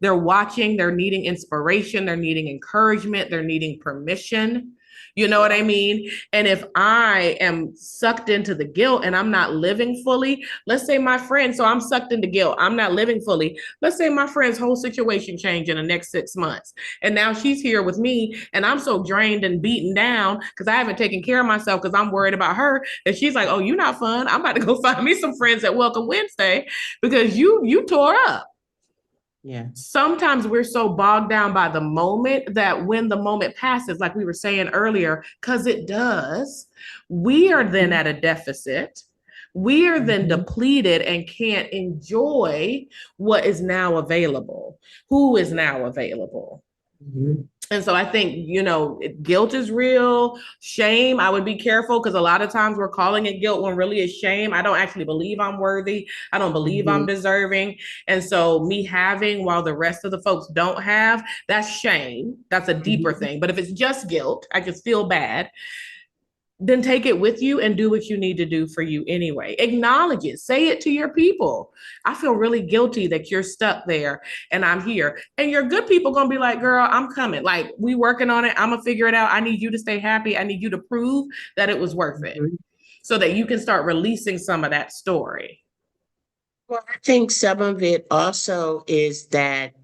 They're watching, they're needing inspiration, they're needing encouragement, they're needing permission. You know what I mean? And if I am sucked into the guilt and I'm not living fully, let's say my friend, so I'm sucked into guilt, I'm not living fully. Let's say my friend's whole situation changed in the next 6 months. And now she's here with me and I'm so drained and beaten down because I haven't taken care of myself because I'm worried about her. And she's like, oh, you're not fun. I'm about to go find me some friends at Welcome Wednesday because you tore up. Yeah. Sometimes we're so bogged down by the moment that when the moment passes, like we were saying earlier, because it does, we are then at a deficit. We are then depleted and can't enjoy what is now available, who is now available. And so I think, guilt is real. Shame, I would be careful because a lot of times we're calling it guilt when really it's shame. I don't actually believe I'm worthy. I don't believe I'm deserving. And so me having while the rest of the folks don't have, that's shame. That's a deeper thing. But if it's just guilt, I just feel bad. Then take it with you and do what you need to do for you anyway. Acknowledge it. Say it to your people. I feel really guilty that you're stuck there and I'm here. And your good people going to be like, girl, I'm coming. Like, we working on it. I'm going to figure it out. I need you to stay happy. I need you to prove that it was worth it so that you can start releasing some of that story. Well, I think some of it also is that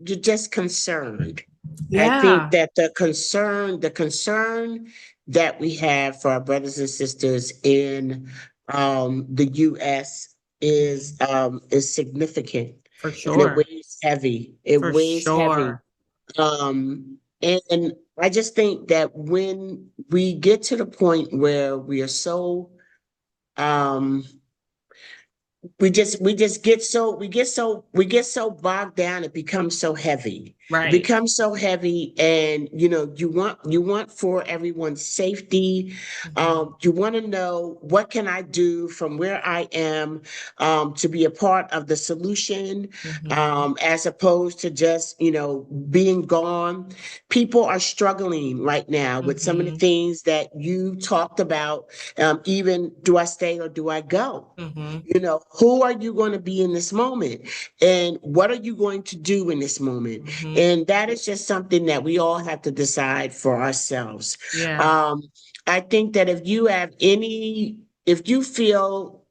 you're just concerned. Yeah. I think that the concern that we have for our brothers and sisters in the U.S. is significant. For And sure. it weighs heavy. It For weighs heavy. sure. And I just think that when we get to the point where we are so we get so bogged down, it becomes so heavy. Right. It becomes so heavy, and you want for everyone's safety. You want to know, what can I do from where I am to be a part of the solution, as opposed to just being gone. People are struggling right now with some of the things that you talked about. Even, do I stay or do I go? Who are you going to be in this moment? And what are you going to do in this moment? And that is just something that we all have to decide for ourselves. Yeah. I think that if you feel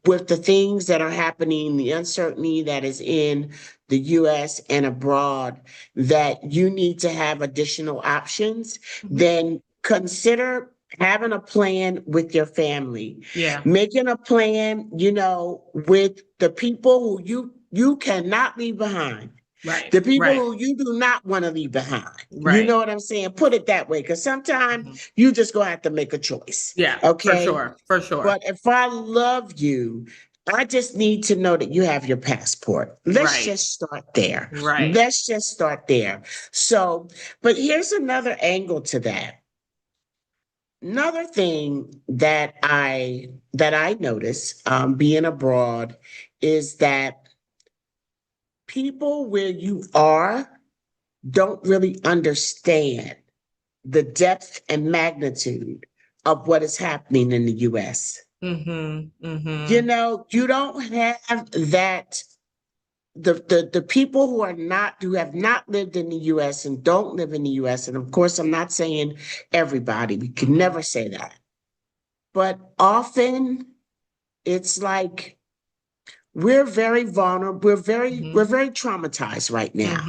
with the things that are happening, the uncertainty that is in the US and abroad, that you need to have additional options, then consider having a plan with your family. Yeah. Making a plan, with the people who you cannot leave behind. Right. The people Right. who you do not want to leave behind. Right. You know what I'm saying? Put it that way, because sometimes you just gonna have to make a choice. Yeah. Okay. For sure. But if I love you, I just need to know that you have your passport. Let's just start there. Right. Let's just start there. So, but here's another angle to that. Another thing that I notice being abroad is that people where you are don't really understand the depth and magnitude of what is happening in the US. You don't have that. The people who have not lived in the US and don't live in the US, and of course, I'm not saying everybody, we can never say that. But often it's like we're very vulnerable, we're very traumatized right now.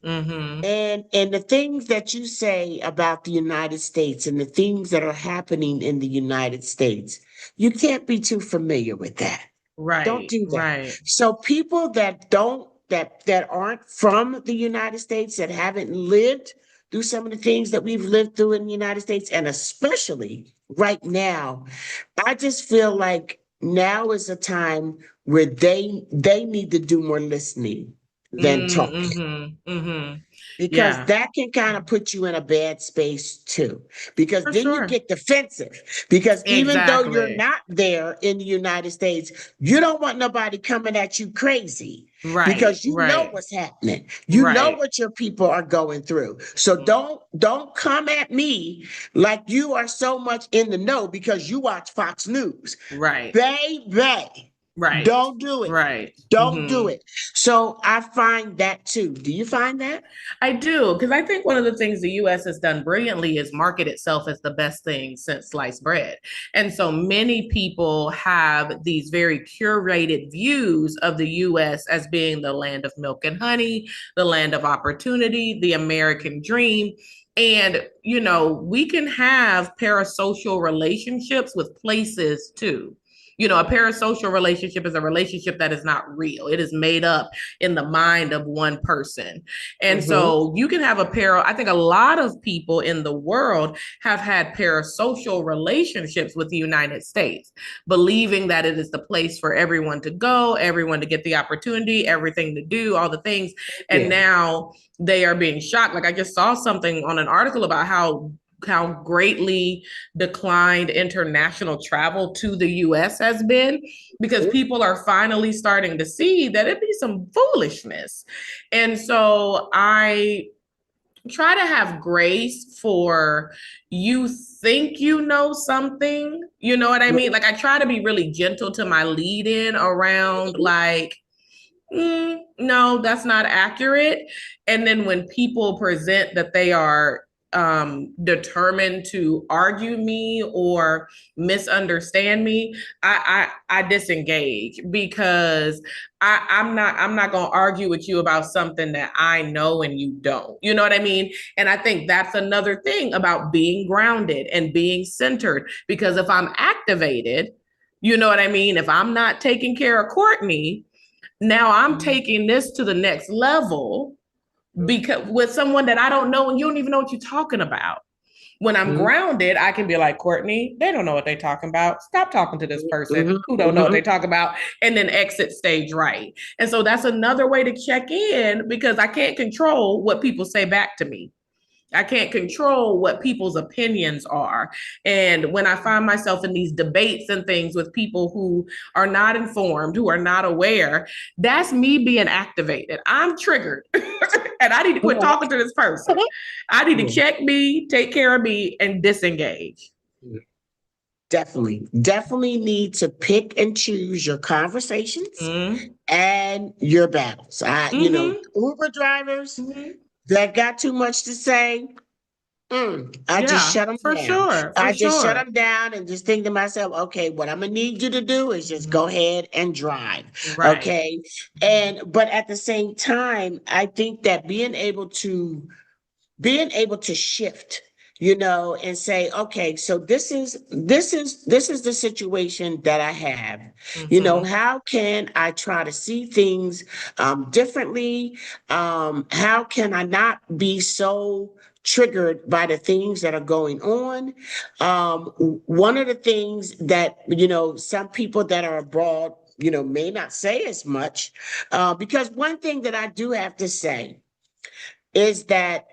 And the things that you say about the United States and the things that are happening in the United States, you can't be too familiar with that. Right. Don't do that. Right. So people that aren't from the United States, that haven't lived through some of the things that we've lived through in the United States, and especially right now, I just feel like now is a time where they need to do more listening than talking. Because that can kind of put you in a bad space too. Because then you get defensive. Because even though you're not there in the United States, you don't want nobody coming at you crazy. Right. Because you know what's happening. You know what your people are going through. So don't come at me like you are so much in the know because you watch Fox News. Right. Baby. Right. Don't do it. Right. Don't do Mhm. it. So I find that too. Do you find that? I do, because I think one of the things the US has done brilliantly is market itself as the best thing since sliced bread. And so many people have these very curated views of the US as being the land of milk and honey, the land of opportunity, the American dream. And, we can have parasocial relationships with places too. A parasocial relationship is a relationship that is not real. It is made up in the mind of one person. And Mm-hmm. so you can have I think a lot of people in the world have had parasocial relationships with the United States, believing that it is the place for everyone to go, everyone to get the opportunity, everything to do, all the things. And Yeah. now they are being shocked. Like I just saw something on an article about how greatly declined international travel to the US has been, because people are finally starting to see that it'd be some foolishness. And so I try to have grace for, you think you know something, you know what I mean? Like I try to be really gentle to my lead in around like, no, that's not accurate. And then when people present that they are determined to argue me or misunderstand me, I disengage, because I'm not gonna argue with you about something that I know and you don't. You know what I mean? And I think that's another thing about being grounded and being centered, because if I'm activated, you know what I mean? If I'm not taking care of Courtney, now I'm taking this to the next level, because with someone that I don't know and you don't even know what you're talking about. When I'm grounded, I can be like, Courtney, they don't know what they're talking about. Stop talking to this person who don't know what they talk about, and then exit stage right. And so that's another way to check in, because I can't control what people say back to me. I can't control what people's opinions are. And when I find myself in these debates and things with people who are not informed, who are not aware, that's me being activated. I'm triggered and I need to quit talking to this person. I need to check me, take care of me, and disengage. Definitely need to pick and choose your conversations and your battles. Uber drivers Mm-hmm. that got too much to say, I just Yeah, shut them for down. sure. For I just shut sure. them down and just think to myself, okay, what I'm gonna need you to do is just go ahead and drive. Right. Okay. But at the same time, I think that being able to shift, and say, okay, so this is the situation that I have. How can I try to see things differently? How can I not be so triggered by the things that are going on? One of the things that some people that are abroad may not say as much, because one thing that I do have to say is that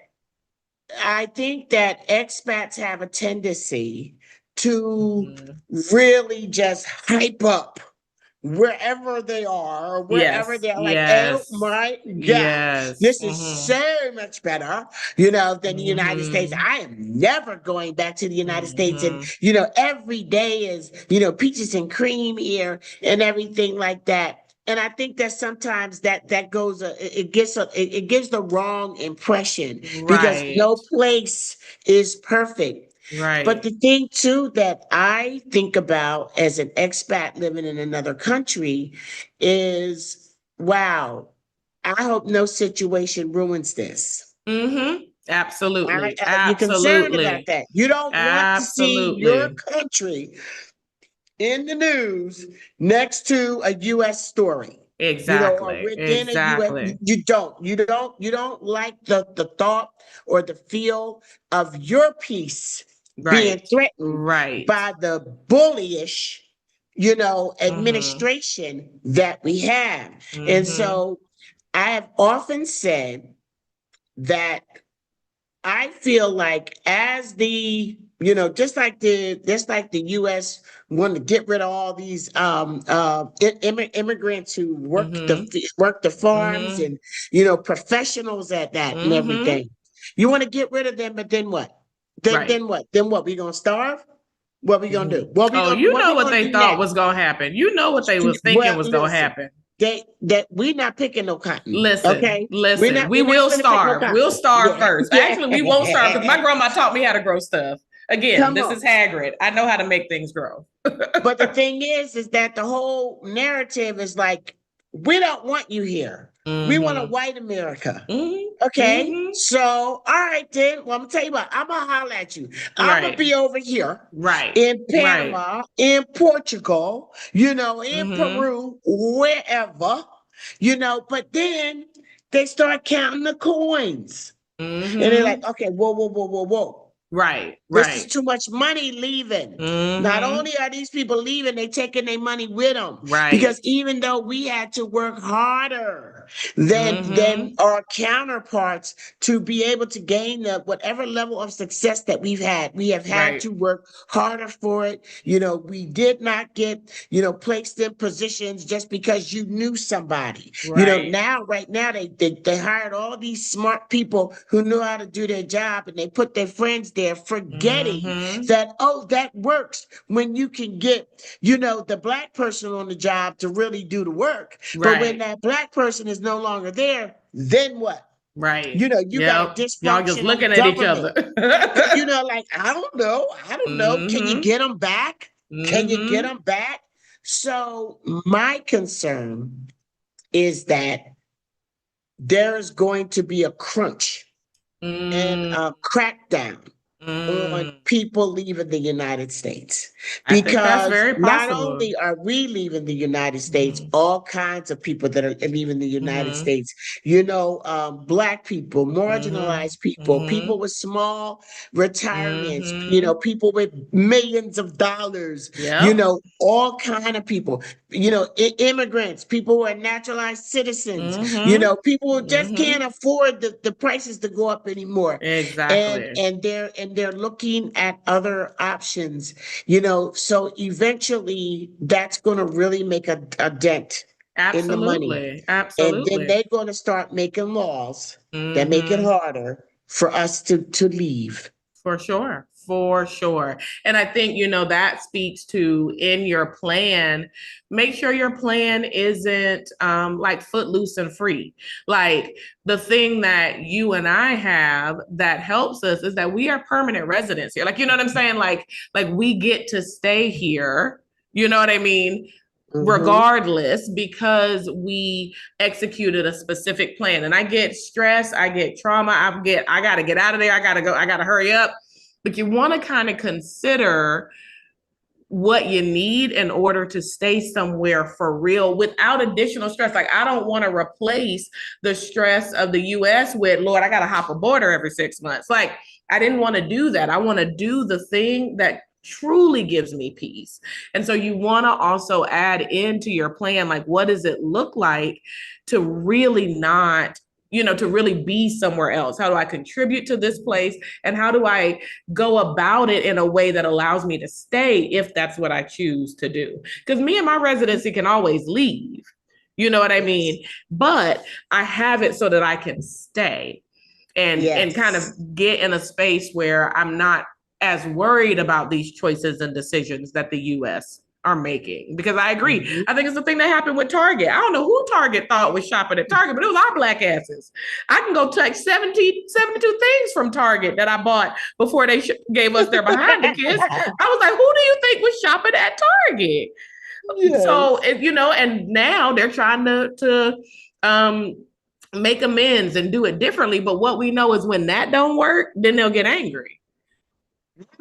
I think that expats have a tendency to really just hype up wherever they are, or wherever Yes. they're like, oh Yes. my God, Yes. this is so much better, than the United States. I am never going back to the United States. And, every day is, peaches and cream here and everything like that. And I think that sometimes that goes, it gives the wrong impression, because Right. no place is perfect. But Right. the thing too that I think about as an expat living in another country is, wow, I hope no situation ruins this. Absolutely. You're concerned about Absolutely. that. You don't want to see your Absolutely. country in the news next to a U.S. story. Or Exactly. within a U.S. Exactly. You don't like the thought or the feel of your peace being Right. threatened Right. by the bullyish, Mm-hmm. administration that we have. And Mm-hmm. so I have often said that I feel like, as just like the US want to get rid of all these immigrants who Mm-hmm. work the farms, Mm-hmm. and professionals at that and Mm-hmm. everything. You want to get rid of them, but then what? Then Right. then what? Then what? We gonna starve? What we gonna do? What we Oh, gonna you what know we what gonna they do thought next? was gonna happen. You know what they was thinking Well, was gonna listen, happen. that we not picking no cotton. Listen, Okay, listen. We we're not will gonna pick no starve. We'll cotton. starve Yeah, first. Actually, we won't starve because my yeah. grandma taught me how to grow stuff. Again, Come this on. is Hagrid. I know how to make things grow. But the thing is that the whole narrative is like, we don't want you here. We want a Mm-hmm. white America. Mm-hmm. Okay. Mm-hmm. So, all right, then. Well, I'm gonna tell you what, I'm gonna holler at you. I'm gonna Right. be over here Right. in Right. Panama, in Portugal, in Mm-hmm. Peru, wherever, but then they start counting the coins. And they're like, Mm-hmm. okay, whoa, whoa, whoa, whoa, whoa. Right. This is Right. too much money leaving. Not Mm-hmm. only are these people leaving, they taking their money with them. Right. Because even though we had to work harder than Mm-hmm. our counterparts to be able to gain the whatever level of success that we have had Right. to work harder for it. We did not get, placed in positions just because you knew somebody. Right. Right now, they hired all these smart people who knew how to do their job, and they put their friends there, forgetting Mm-hmm. that, oh, that works when you can get, the black person on the job to really do the work. But when Right. that black person is no longer there, then what? Right. You got a Yep. Y'all just dysfunctional looking at each government. other. Because, like, I don't know. Can you Mm-hmm. get them back? Can you get Mm-hmm. them back? So my concern is that there's going to be a crunch and Mm, a crackdown on mm. people leaving the United States. I think that's Because very not possible. only are we leaving the United States, Mm-hmm. all kinds of people that are leaving the United Mm-hmm. States, Black people, Mm-hmm. marginalized people, Mm-hmm. people with small retirements, Mm-hmm. people with millions of dollars, Yep. all kind of people, immigrants, people who are naturalized citizens, Mm-hmm. people who just Mm-hmm. can't afford the prices to go up anymore, and Exactly. and they're looking at other options, so eventually that's going to really make a dent in the money, Absolutely. and then Absolutely. they're going to start making laws that make it Mm-hmm. harder for us to leave. For sure. For sure. And I think, that speaks to in your plan, make sure your plan isn't like footloose and free. Like the thing that you and I have that helps us is that we are permanent residents here. Like, you know what I'm saying? Like we get to stay here. You know what I mean? Hmm. Regardless, because we executed a specific plan. And I get stress, I get trauma, I gotta get out of there, I gotta go, I gotta hurry up. But you want to kind of consider what you need in order to stay somewhere for real without additional stress. Like I don't want to replace the stress of the US with, Lord, I gotta hop a border every 6 months. Like I didn't want to do that. I want to do the thing that truly gives me peace. And so you want to also add into your plan, like, what does it look like to really not, to really be somewhere else? How do I contribute to this place? And how do I go about it in a way that allows me to stay if that's what I choose to do? Because me and my residency can always leave. You know what I Yes. mean? But I have it so that I can stay and kind of Yes. get in a space where I'm not as worried about these choices and decisions that the US are making. Because I agree. Mhm. I think it's the thing that happened with Target. I don't know who Target thought was shopping at Target, but it was our black asses. I can go take 72 things from Target that I bought before they gave us their behind the kiss. I was like, who do you think was shopping at Target? So, Yes. and now they're trying to um, make amends and do it differently. But what we know is when that don't work, then they'll get angry.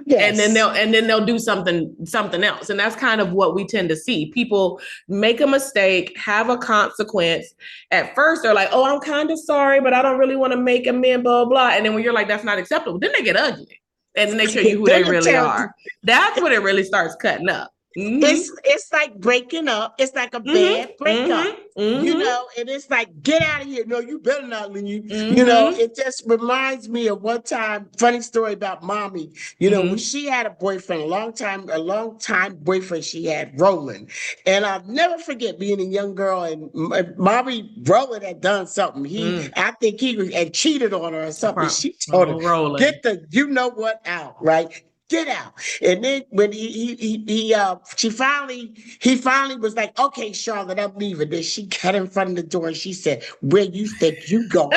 And then Yes. they'll do something else. And that's kind of what we tend to see. People make a mistake, have a consequence. At first, they're like, oh, I'm kind of sorry, but I don't really want to make amends, blah, blah. And then when you're like, that's not acceptable, then they get ugly. And then they show you who they Then they really tell are. That's when it really starts cutting up. Mm-hmm. it's like breaking up. It's like a Mm-hmm. bad breakup. Mm-hmm. Mm-hmm. And it's like, get out of here. No, you better not leave. Mm-hmm. It just reminds me of one time, funny story about mommy. When Mm-hmm. she had a boyfriend, a long time boyfriend she had, Roland. And I'll never forget being a young girl and mommy Roland had done something. Mm. I think he had cheated on her or something. She told her, Oh, rolling. get the you know what out, right? Get out. And then when he finally was like, okay, Charlotte, I'm leaving. Then she got in front of the door and she said, where you think you going?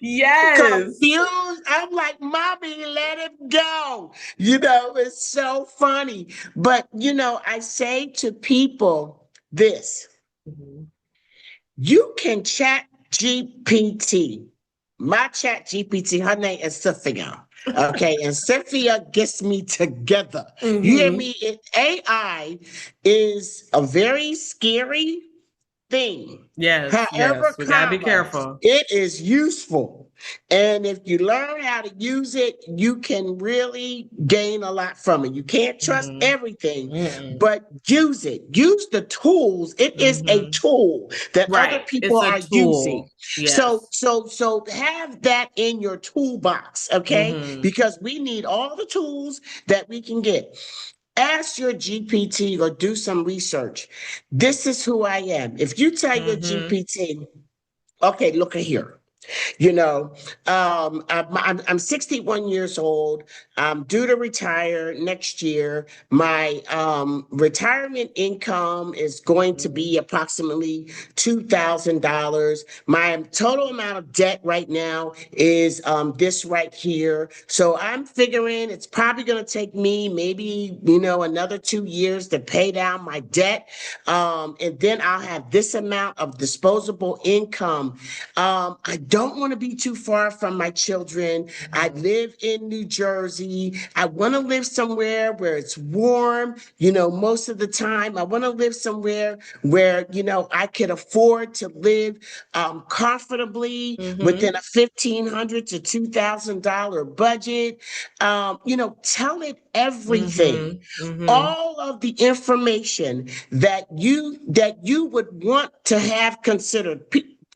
Yes. Confused. I'm like, mommy, let him go. It's so funny. But, I say to people this, Mhm. you can chat GPT. My chat GPT, her name is Sophia. Okay. And Sophia gets me together. You hear Mhm. me? AI is a very scary thing. Yes, However, yes. We gotta be careful. it is useful. And if you learn how to use it, you can really gain a lot from it. You can't trust Mhm. everything, Mm-mm. but use it. Use the tools. It is a Mhm. tool that other Right. people It's a are using. tool. So, Yes. so, so have that in your toolbox, okay? Mhm. Because we need all the tools that we can get. Ask your GPT or do some research. This is who I am. If you tell your Mhm. GPT, okay, look at here. You know, I'm 61 years old. I'm due to retire next year. My retirement income is going to Mhm. be approximately $2,000. My total amount of debt right now is this right here. So I'm figuring it's probably going to take me maybe, another 2 years to pay down my debt. And then I'll have this amount of disposable income. I don't want to be too far from my children. I Mhm. live in New Jersey. I want to live somewhere where it's warm, most of the time. I want to live somewhere where, I could afford to live comfortably within Mhm. a $1,500 to $2,000 budget. Tell it everything, Mhm. Mhm. all of the information that you would want to have considered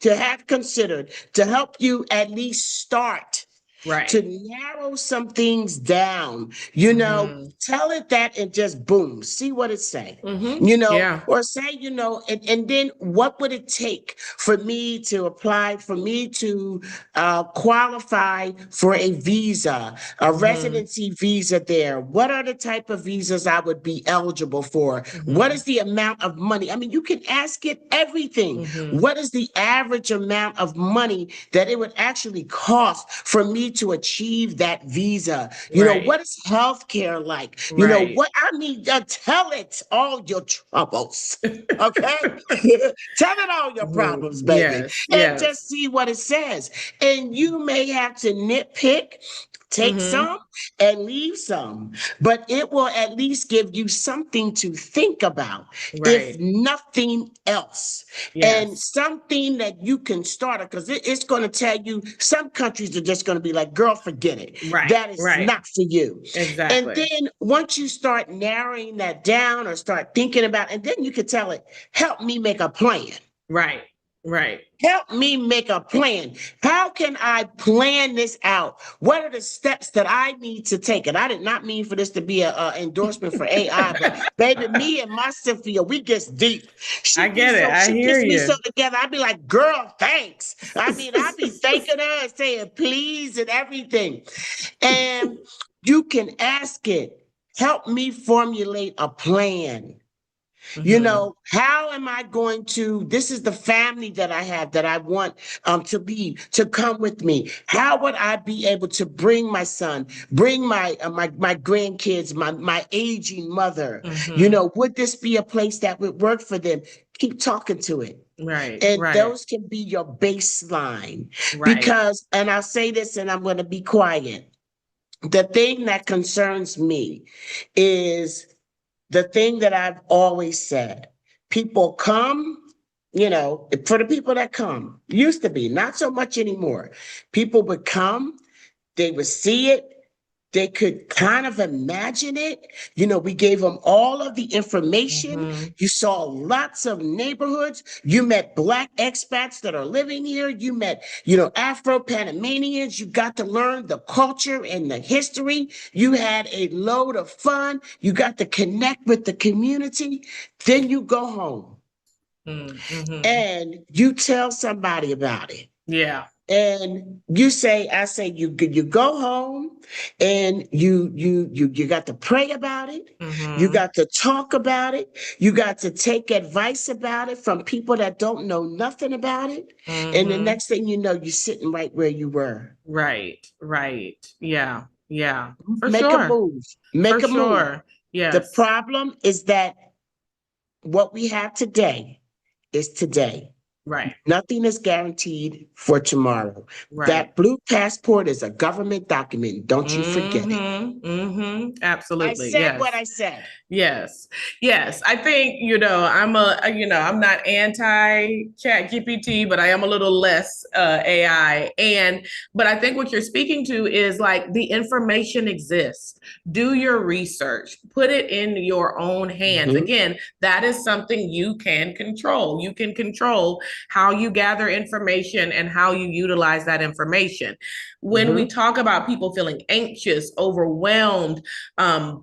to help you at least start Right. to narrow some things down. Mhm. Tell it that and just boom, see what it say. Mhm. Yeah. Or say, and then what would it take for me to apply, for me to qualify for a visa, a Mhm. residency visa there? What are the type of visas I would be eligible for? What Mhm. is the amount of money? I mean, you can ask it everything. Mhm. What is the average amount of money that it would actually cost for me to achieve that visa? Right. What is healthcare like? Right. What I mean, tell it all your troubles. Okay? Tell it all your Mhm. problems, baby, Yes. and just Yes. see what it says. And you may have to nitpick, take some Mhm. and leave some, but it will at least give you something to think about, if Right. nothing else, and Yes. something that you can start because it's going to tell you some countries are just going to be like, girl, forget it. Right. That is Right. not for you. And Exactly. then once you start narrowing that down or start thinking about, and then you can tell it, help me make a plan. Right. Right. Help me make a plan. How can I plan this out? What are the steps that I need to take? And I did not mean for this to be a endorsement for AI, but baby, me and my Sophia, we gets deep. I get it. I She hear gets me so you. together. I'd be like, girl, thanks. I mean, I'd be thanking her and saying please and everything. And you can ask it, help me formulate a plan. Mhm. How am I going to, this is the family that I have that I want to come with me. How would I be able to bring my son, bring my grandkids, my aging mother? Mhm. Would this be a place that would work for them? Keep talking to it. Right. And Right. those can be your baseline. Right. Because, and I'll say this and I'm going to be quiet. The thing that concerns me is the thing that I've always said. People come, for the people that come, used to be, not so much anymore. People would come, they would see it, they could kind of imagine it. We gave them all of the information. Mhm. You saw lots of neighborhoods. You met Black expats that are living here. You met, Afro Panamanians. You got to learn the culture and the history. You had a load of fun. You got to connect with the community. Then you go home Mhm. and you tell somebody about it. Yeah. And I say, you go home and you got to pray about it. You Mm-hmm. got to talk about it. You got to take advice about it from people that don't know nothing about it. And the Mm-hmm. next thing you know, you're sitting right where you were. Right, right. Yeah, yeah. For Make a sure. move. For Make a move. sure. The Yes. problem is that what we have today is today. Right, Nothing is guaranteed for tomorrow. right. That blue passport is a government document. Don't you forget it. Mm-hmm. Mm-hmm. I Absolutely. said what Yes. I said. Yes. Yes. I think, I'm not anti chat GPT, but I am a little less AI. But I think what you're speaking to is like the information exists. Do your research, put it in your own hands. Mhm, Again, that is something you can control. You can control how you gather information and how you utilize that information. When we mhm, talk about people feeling anxious, overwhelmed,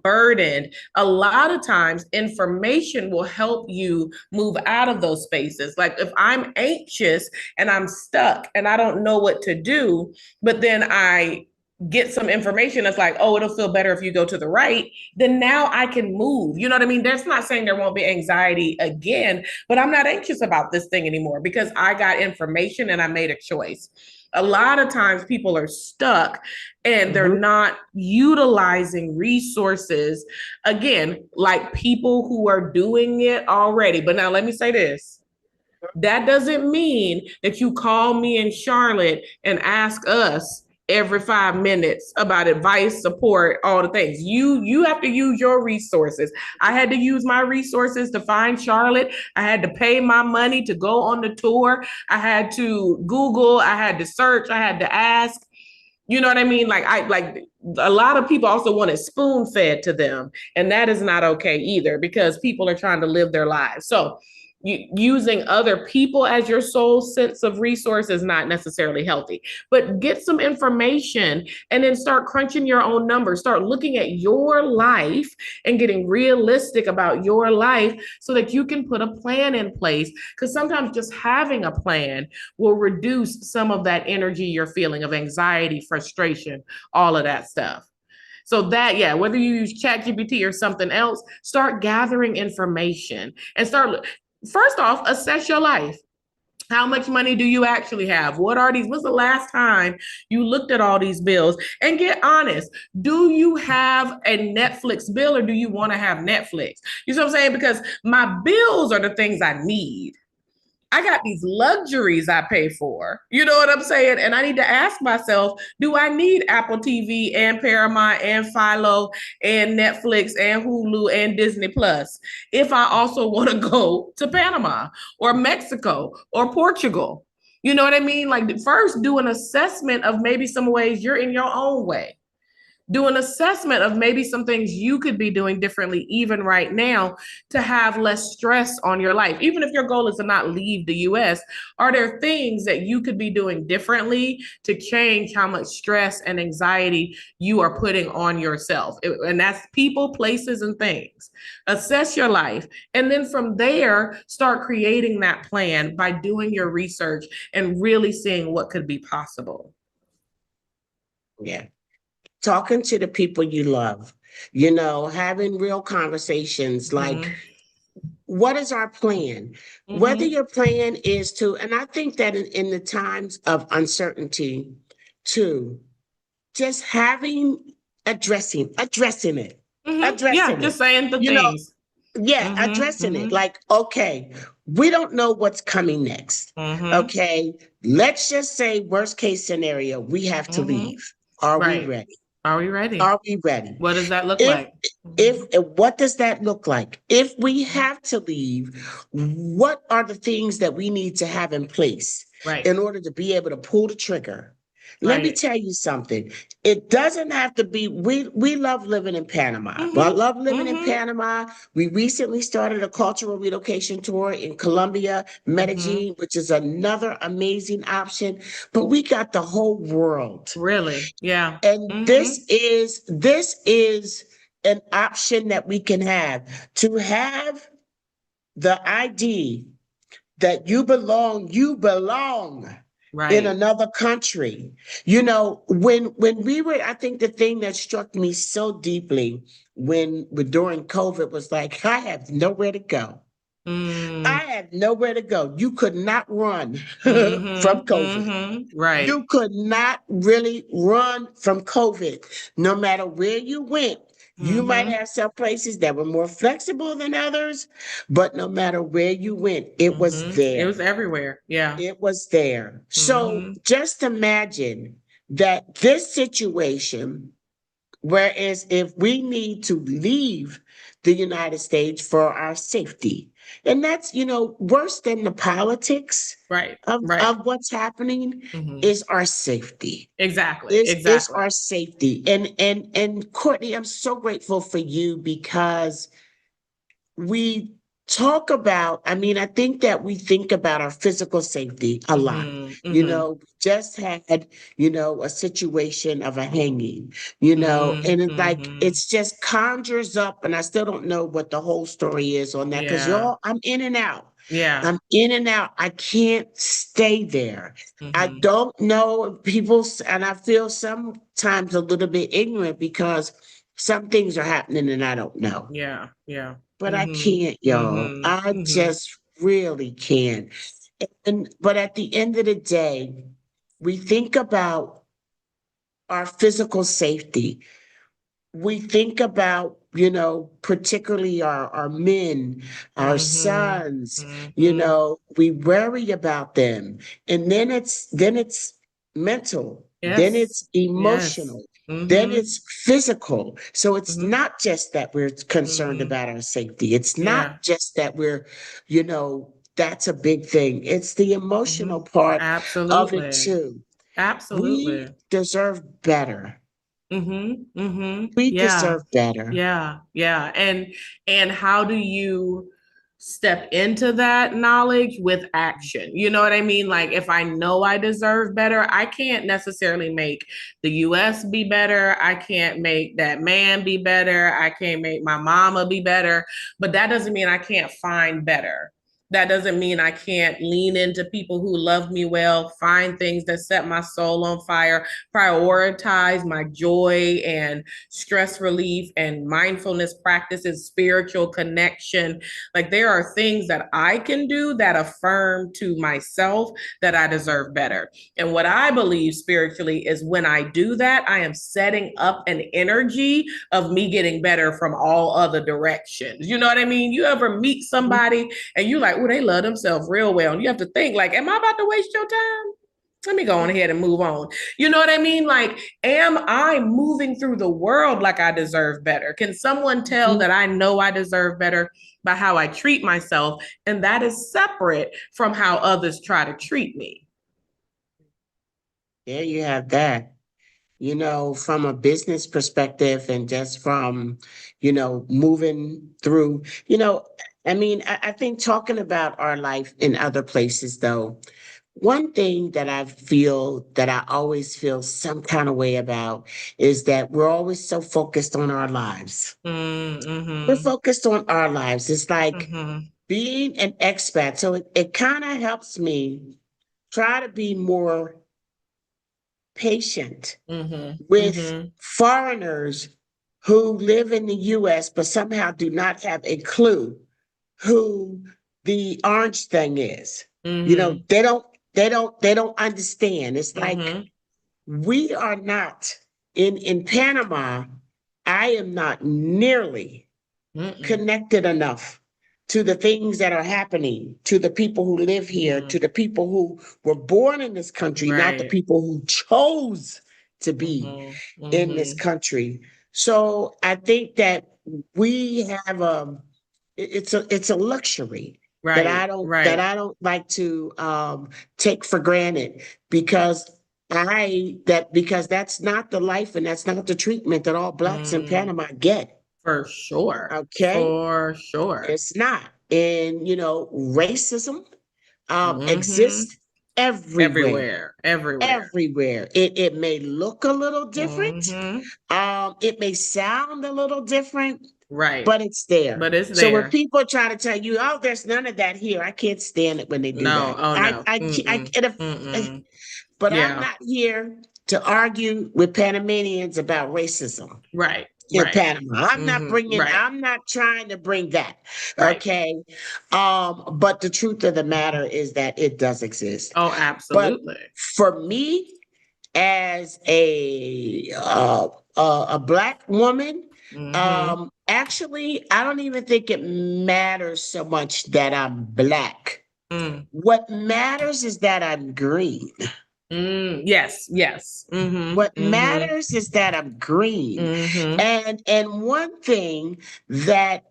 burdened, a lot of times information will help you move out of those spaces. Like if I'm anxious and I'm stuck and I don't know what to do, but then I get some information that's like, oh, it'll feel better if you go to the right, then now I can move. You know what I mean? That's not saying there won't be anxiety again, but I'm not anxious about this thing anymore because I got information and I made a choice. A lot of times people are stuck and they're mhm. not utilizing resources, again, like people who are doing it already. But now let me say this. That doesn't mean that you call me and Charlotte and ask us every 5 minutes about advice, support, all the things. You have to use your resources. I had to use my resources to find Charlotte. I had to pay my money to go on the tour. I had to Google, I had to search, I had to ask. You know what I mean? Like a lot of people also want it spoon fed to them, and that is not okay either because people are trying to live their lives. So using other people as your sole sense of resource is not necessarily healthy. But get some information and then start crunching your own numbers. Start looking at your life and getting realistic about your life so that you can put a plan in place. Because sometimes just having a plan will reduce some of that energy you're feeling of anxiety, frustration, all of that stuff. So that, yeah, whether you use ChatGPT or something else, start gathering information and start, first off, assess your life. How much money do you actually have? What are these? When's the last time you looked at all these bills? And get honest. Do you have a Netflix bill or do you want to have Netflix? You know what I'm saying? Because my bills are the things I need. I got these luxuries I pay for. You know what I'm saying? And I need to ask myself, do I need Apple TV and Paramount and Philo and Netflix and Hulu and Disney Plus if I also want to go to Panama or Mexico or Portugal? You know what I mean? Like first do an assessment of maybe some ways you're in your own way. Do an assessment of maybe some things you could be doing differently, even right now, to have less stress on your life. Even if your goal is to not leave the US, are there things that you could be doing differently to change how much stress and anxiety you are putting on yourself? And that's people, places, and things. Assess your life. And then from there, start creating that plan by doing your research and really seeing what could be possible. Yeah. Talking to the people you love, having real conversations like, Mm-hmm. what is our plan? Whether Mm-hmm. your plan is to, and I think that in the times of uncertainty, too, just addressing it, Mm-hmm. Yeah, addressing it. just saying the You know, things. yeah, Mm-hmm. addressing it. Mm-hmm. Like, okay, we don't know what's coming next. Mm-hmm. Okay, let's just say worst case scenario, we have to Mm-hmm. leave. Are we Right. ready? Are we ready? Are we ready? What does that look If like? if Mm-hmm. what does that look like? If we have to leave, what are the things that we need to have in place Right. in order to be able to pull the trigger? Let me Right. tell you something. It doesn't have to be, we love living in Panama. I Mm-hmm. love living in Mm-hmm. Panama. We recently started a cultural relocation tour in Colombia, Mm-hmm. Medellin, which is another amazing option. But we got the whole world. Really? Yeah. And Mm-hmm. this is an option that we can have to have the ID that you belong in Right. another country. You know, when we were, I think the thing that struck me so deeply during COVID was like, I have nowhere to go. I Mm, had nowhere to go. You could not run from mm-hmm. COVID. Mm-hmm. Right. You could not really run from COVID. No matter where you went, you might Mm-hmm. have some places that were more flexible than others, but no matter where you went, it was Mm-hmm. It there. was everywhere. Yeah. It was there. So Mm-hmm. just imagine that this situation. Whereas if we need to leave the United States for our safety, and that's, worse than the politics Right. of, Right. of what's happening Mm-hmm. is our safety. Exactly. Is Exactly. our safety. And Courtney, I'm so grateful for you because we talk about, I mean, I think that we think about our physical safety a lot. Mm-hmm. Mm-hmm. Just had, a situation of a hanging, and Mm-hmm. it's like, Mm-hmm. it's just conjures up, and I still don't know what the whole story is on that because Yeah. I'm in and out. Yeah. I'm in and out. I can't stay there. I Mm-hmm. don't know if people, and I feel sometimes a little bit ignorant because some things are happening and I don't know. Yeah. Yeah. But I Mm-hmm. can't, y'all. Mm-hmm. I Mm-hmm. just really can't. But at the end of the day, we think about our physical safety. We think about, particularly our men, our Mm-hmm. sons, Mm-hmm. we worry about them. And then it's mental, then Yes. it's Yes. emotional, then Mm-hmm. it's physical. So it's Mm-hmm. not just that we're concerned Mm-hmm. about our safety. It's not Yeah. just that that's a big thing. It's the Mm-hmm. emotional part of it Absolutely. too. We Absolutely. deserve better. Mm-hmm. Mm-hmm. We Yeah. deserve better. Yeah. Yeah. And how do you step into that knowledge with action? You know what I mean? Like if I know I deserve better, I can't necessarily make the US be better. I can't make that man be better. I can't make my mama be better, but that doesn't mean I can't find better. That doesn't mean I can't lean into people who love me well, find things that set my soul on fire, prioritize my joy and stress relief and mindfulness practices, spiritual connection. Like there are things that I can do that affirm to myself that I deserve better. And what I believe spiritually is when I do that, I am setting up an energy of me getting better from all other directions. You know what I mean? You ever meet somebody and you like, oh, they love themselves real well. And you have to think like, am I about to waste your time? Let me go on ahead and move on. You know what I mean? Like, am I moving through the world like I deserve better? Can someone tell Mhm. that I know I deserve better by how I treat myself? And that is separate from how others try to treat me. There you have that. From a business perspective and just from, moving through, I mean, I think talking about our life in other places, though, one thing that I always feel some kind of way about is that we're always so focused on our lives. We're Mm-hmm. focused on our lives. It's like Mm-hmm. being an expat. So it kind of helps me try to be more patient Mm-hmm. with Mm-hmm. foreigners who live in the US but somehow do not have a clue who the orange thing is. Mm-hmm. They don't understand. It's like Mm-hmm. we are not in Panama. I am not nearly Mm-mm. connected enough to the things that are happening, to the people who live here, to Mm-hmm. the people who were born in this country, not the Right. people who chose to be Mm-hmm. in this Mm-hmm. country. So I think that we have it's a luxury that I Right. don't that Right. I don't like to take for granted because because that's not the life and that's not the treatment that all blacks in Mm, Panama get. for sure. Okay, For sure. it's not. And racism Mm-hmm. exists everywhere. Everywhere. Everywhere. Everywhere. It may look a little different. Mm-hmm. It may sound a little different, Right. but it's there. But it's So when there. people try to tell you, "Oh, there's none of that here," I can't stand it when they do No. that. Oh no. I Mm-mm. get Mm-mm. but I'm Yeah. not here to argue with Panamanians about racism Right. in Right. Panama. Right. I'm not trying to bring that. Right. Okay. But the truth of the matter is that it does exist. Oh, But absolutely. for me, as a black woman, Mm-hmm. actually, I don't even think it matters so much that I'm black. Mm. What matters is that I'm green. Yes. Yes. Mm-hmm. What Mm-hmm. matters is that I'm green. Mm-hmm. And one thing that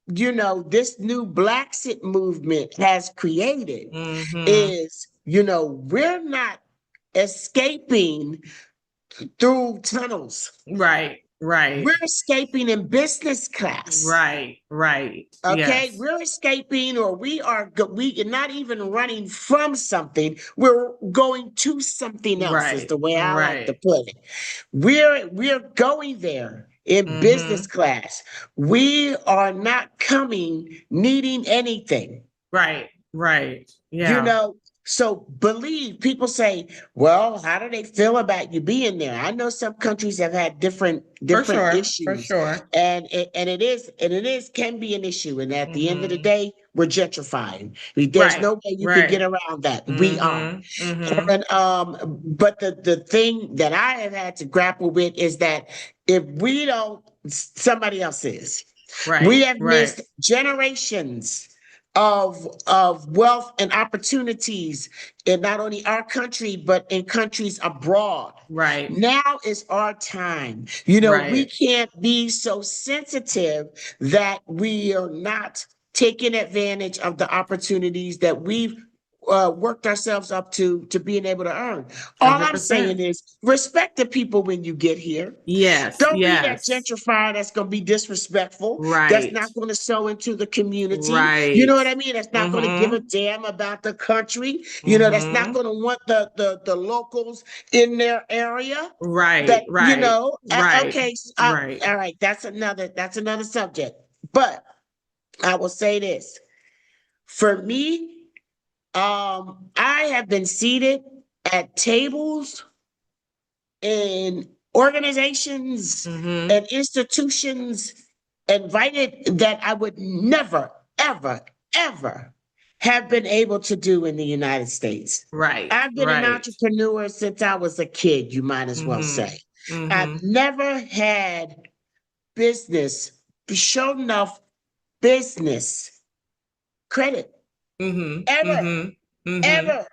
this new Black Sit movement has created Mm-hmm. is, we're not escaping through tunnels. Right. Right. We're escaping in business class. Right. Right. Okay, Yes. we're escaping, or we are not even running from something. We're going to something else, is Right. the way I like to Right. put it. We're going there in Mm-hmm. business class. We are not coming needing anything. Right. Right. You Yeah. know, so believe people say, well, how do they feel about you being there? I know some countries have had different For different sure. For issues, sure. and it is can be an issue. And at the end of the Mm-hmm. day, we're gentrifying. There's Right. no way you can get Right. around that. We are. Mm-hmm. Mm-hmm. And but the thing that I have had to grapple with is that if we don't, somebody else is. We Right. have Right. missed generations of wealth and opportunities in not only our country but in countries abroad. Right. Now is our time. We Right. can't be so sensitive that we are not taking advantage of the opportunities that we've worked ourselves up to being able to earn. All I'm 100%. saying is respect the people when you get here. Yes. Don't be that Yes. gentrifier that's going to be disrespectful, that's Right. not going to sow into the community. You know Right. what I mean? That's not going to give a Mm-hmm. damn about the country. That's not Mm-hmm. going to want the locals in their area. Right. That, Right. Right. okay, Right. all right, that's another subject. But I will say this. For me, I have been seated at tables in organizations Mm-hmm. and institutions invited that I would never, ever, ever have been able to do in the United States. Right. I've been an Right. entrepreneur since I was a kid, you might as well Mm-hmm. say. I've Mm-hmm. never had business, shown enough business credit Mm-hmm. ever, Mm-hmm. Mm-hmm. ever.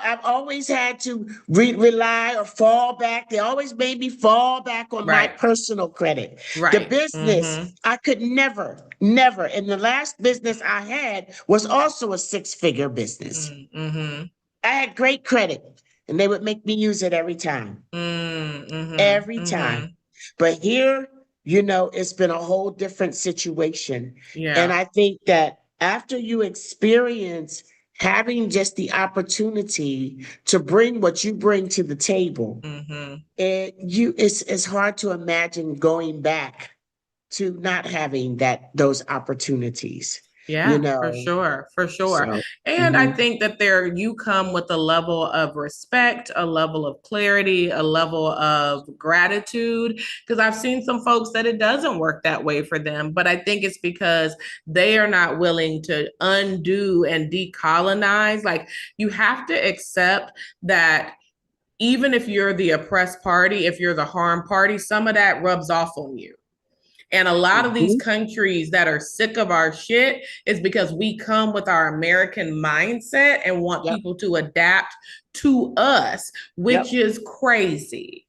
I've always had to rely or fall back. They always made me fall back on my Right. personal credit. The Right. business, Mm-hmm. I could never, never. And the last business I had was also a six-figure business. Mm-hmm. I had great credit, and they would make me use it every time, Mm-hmm. every Mm-hmm. time. But here, it's been a whole different situation. And Yeah. I think that after you experience having just the opportunity to bring what you bring to the table, Mm-hmm. it's hard to imagine going back to not having those opportunities, you Yeah, for know. sure, for sure. So And I mhm. think that you come with a level of respect, a level of clarity, a level of gratitude. Because I've seen some folks that it doesn't work that way for them, but I think it's because they are not willing to undo and decolonize. Like you have to accept that even if you're the oppressed party, if you're the harm party, some of that rubs off on you. And a lot of these Mhm. countries that are sick of our shit is because we come with our American mindset and want Yep. people to adapt to us, which Yep. is crazy.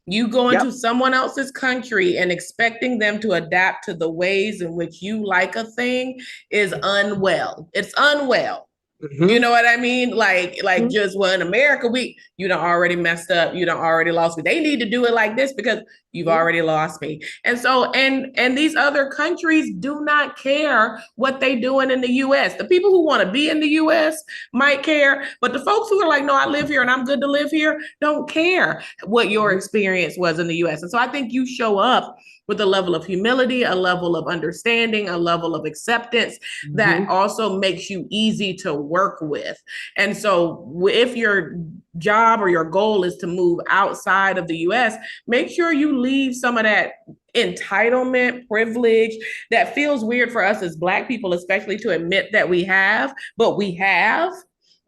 You go Yep. into someone else's country and expecting them to adapt to the ways in which you like a thing is unwell. It's unwell. You Mhm. know what I mean? Like Mhm. just well in America, you done already messed up, you done already lost me. They need to do it like this because you've already lost me. And so and these other countries do not care what they doing in the US. The people who want to be in the US might care, but the folks who are like, no, I live here and I'm good to live here, don't care what your Mhm. experience was in the US. And so I think you show up with a level of humility, a level of understanding, a level of acceptance that Mhm. also makes you easy to work with. And so if your job or your goal is to move outside of the US, make sure you leave some of that entitlement, privilege that feels weird for us as Black people, especially to admit that we have, but we have.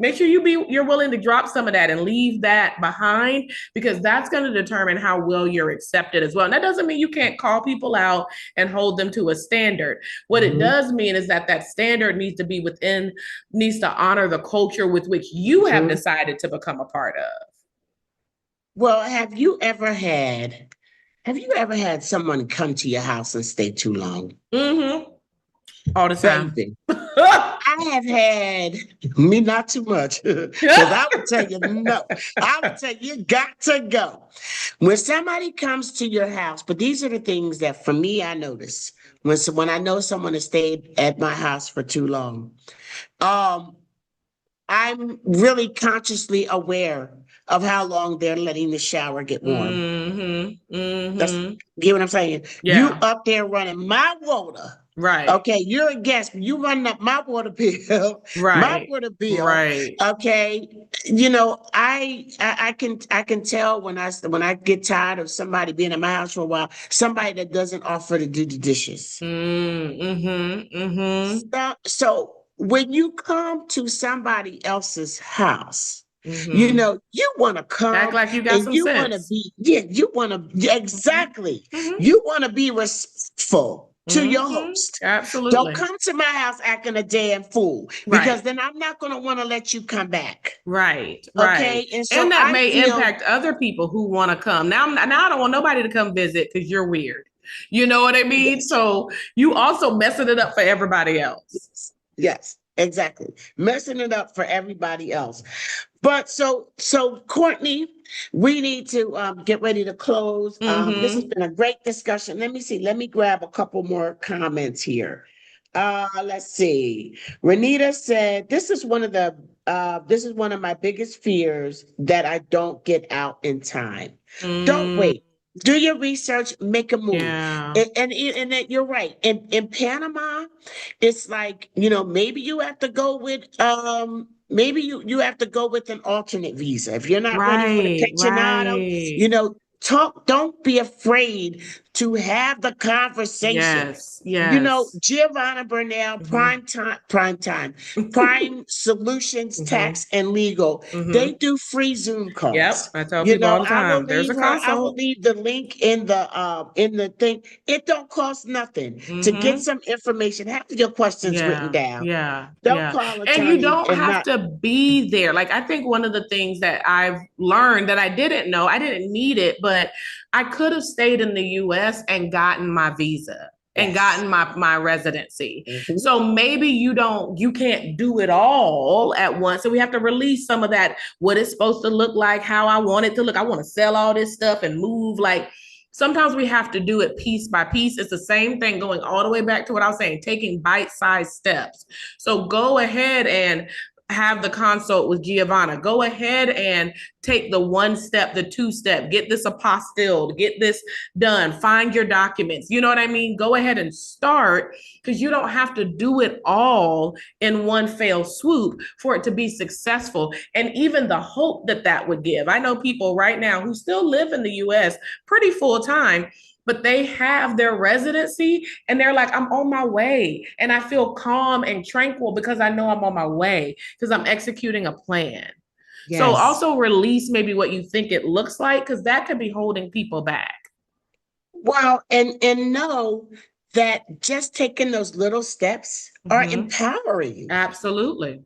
Make sure you're willing to drop some of that and leave that behind because that's going to determine how well you're accepted as well. And that doesn't mean you can't call people out and hold them to a standard. What it Mhm. does mean is that that standard needs to honor the culture with which you have Mhm. decided to become a part of. Well, have you ever had someone come to your house and stay too long? Mm-hmm. All the time. Baby, I have had me not too much because I would tell you no. I would tell you, you got to go. When somebody comes to your house, but these are the things that for me I notice when I know someone has stayed at my house for too long. Um, I'm really consciously aware of how long they're letting the shower get warm. Mm-hmm. That's Mm-hmm. get what I'm saying? You Yeah. up there running my water. Right. Okay, you're a guest. You running up my water bill, my Right. water bill. Right. Okay, you know, I can tell when I get tired of somebody being in my house for a while, somebody that doesn't offer to do the dishes. Mm-hmm. Mm-hmm. So when you come to somebody else's house, you Mm-hmm. know, you want to Act come like you got and some you want to sense. be, yeah, you want to, yeah, exactly. Mm-hmm. You want to be respectful to your Mm-hmm. host. Don't Absolutely. come to my house acting a damn fool because Right. then I'm not going to want to let you come back. Right, right. Okay. And so And that I may feel, impact other people who want to come. Now I don't want nobody to come visit because you're weird. You know what I mean? yes. So you also messing it up for everybody else. Yes, exactly. Messing it up for everybody else. But so Courtney, we need to get ready to close. This has Mm-hmm. been a great discussion. Let me see. Let me grab a couple more comments here. Let's see. Renita said, this is one of my biggest fears that I don't get out in time. Don't Mm, wait. Do your research, make a move. yeah. And that you're right. In Panama, it's like, you know, maybe you have to go with maybe you have to go with an alternate visa. If you're not ready for the Right, pensionado, you right. know, don't be afraid to have the conversation. Yes, You know, yes. Giovanna Burnell, Mm-hmm. Prime Solutions Mm-hmm. Tax and Legal. They Mm-hmm. do free Zoom Yep. calls. I tell You people know, all the time, there's a I will consult. leave the link in the thing. It don't cost nothing to get Mm-hmm. some information. Have your questions written Yeah, down. yeah, Don't yeah. call And you attorney don't and have not. to be there. Like, I think one of the things that I've learned that I didn't know, I didn't need it, but I could have stayed in the US and gotten my visa and Yes. gotten my residency. Mhm. So maybe you can't do it all at once. So we have to release some of that, what it's supposed to look like, how I want it to look. I want to sell all this stuff and move like sometimes we have to do it piece by piece. It's the same thing going all the way back to what I was saying, taking bite-sized steps. So go ahead and have the consult with Giovanna. Go ahead and take the one step, the two step, get this apostilled, get this done, find your documents. You know what I mean? Go ahead and start because you don't have to do it all in one fell swoop for it to be successful. And even the hope that that would give. I know people right now who still live in the US pretty full time, but they have their residency and they're like, I'm on my way. And I feel calm and tranquil because I know I'm on my way because I'm executing a plan. So Yes. also release maybe what you think it looks like because that could be holding people back. Well, and know that just taking those little steps are Mm-hmm. empowering. Absolutely.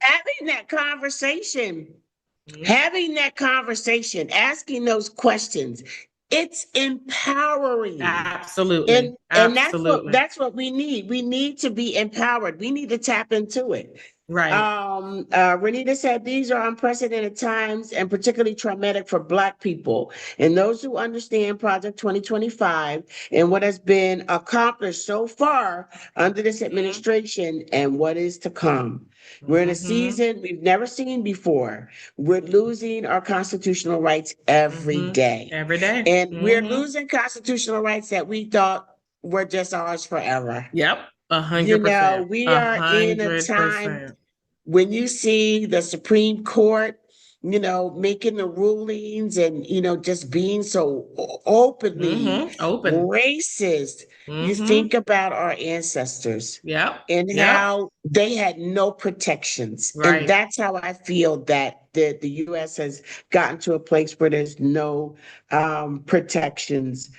Mm-hmm. Having that conversation, asking those questions, it's empowering. Absolutely. And Absolutely. that's what we need. We need to be empowered. We need to tap into it. Right. Renita said these are unprecedented times and particularly traumatic for Black people. And those who understand Project 2025 and what has been accomplished so far under this administration and what is to come. We're in a season we've never seen before. We're losing our constitutional rights every day. Every day. And we're losing constitutional rights that we thought were just ours forever. Yep. You know, 100%. we are in a time 100%. when you see the Supreme Court, you know, making the rulings and, you know, just being so openly Open. racist, you think about our ancestors Yep. and Yep. how they had no protections. And Right. that's how I feel that the US has gotten to a place where there's no protections.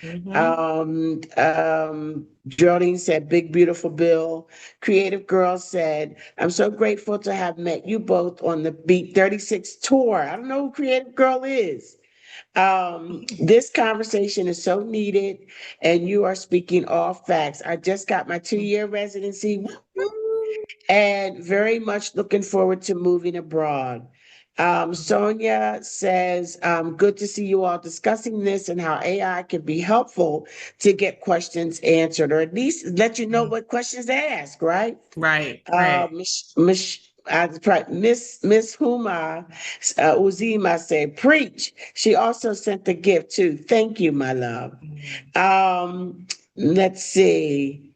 Geraldine said, big, beautiful bill. Creative Girl said, I'm so grateful to have met you both on the Beat 36 tour. I don't know who Creative Girl is. This conversation is so needed, and you are speaking all facts. I just got my 2-year residency and very much looking forward to moving abroad. Sonia says, good to see you all discussing this and how AI can be helpful to get questions answered, or at least let you know what questions to ask, right? Right. Right. Miss Huma Uzima said, preach. She also sent the gift too. Thank you, my love. Let's see.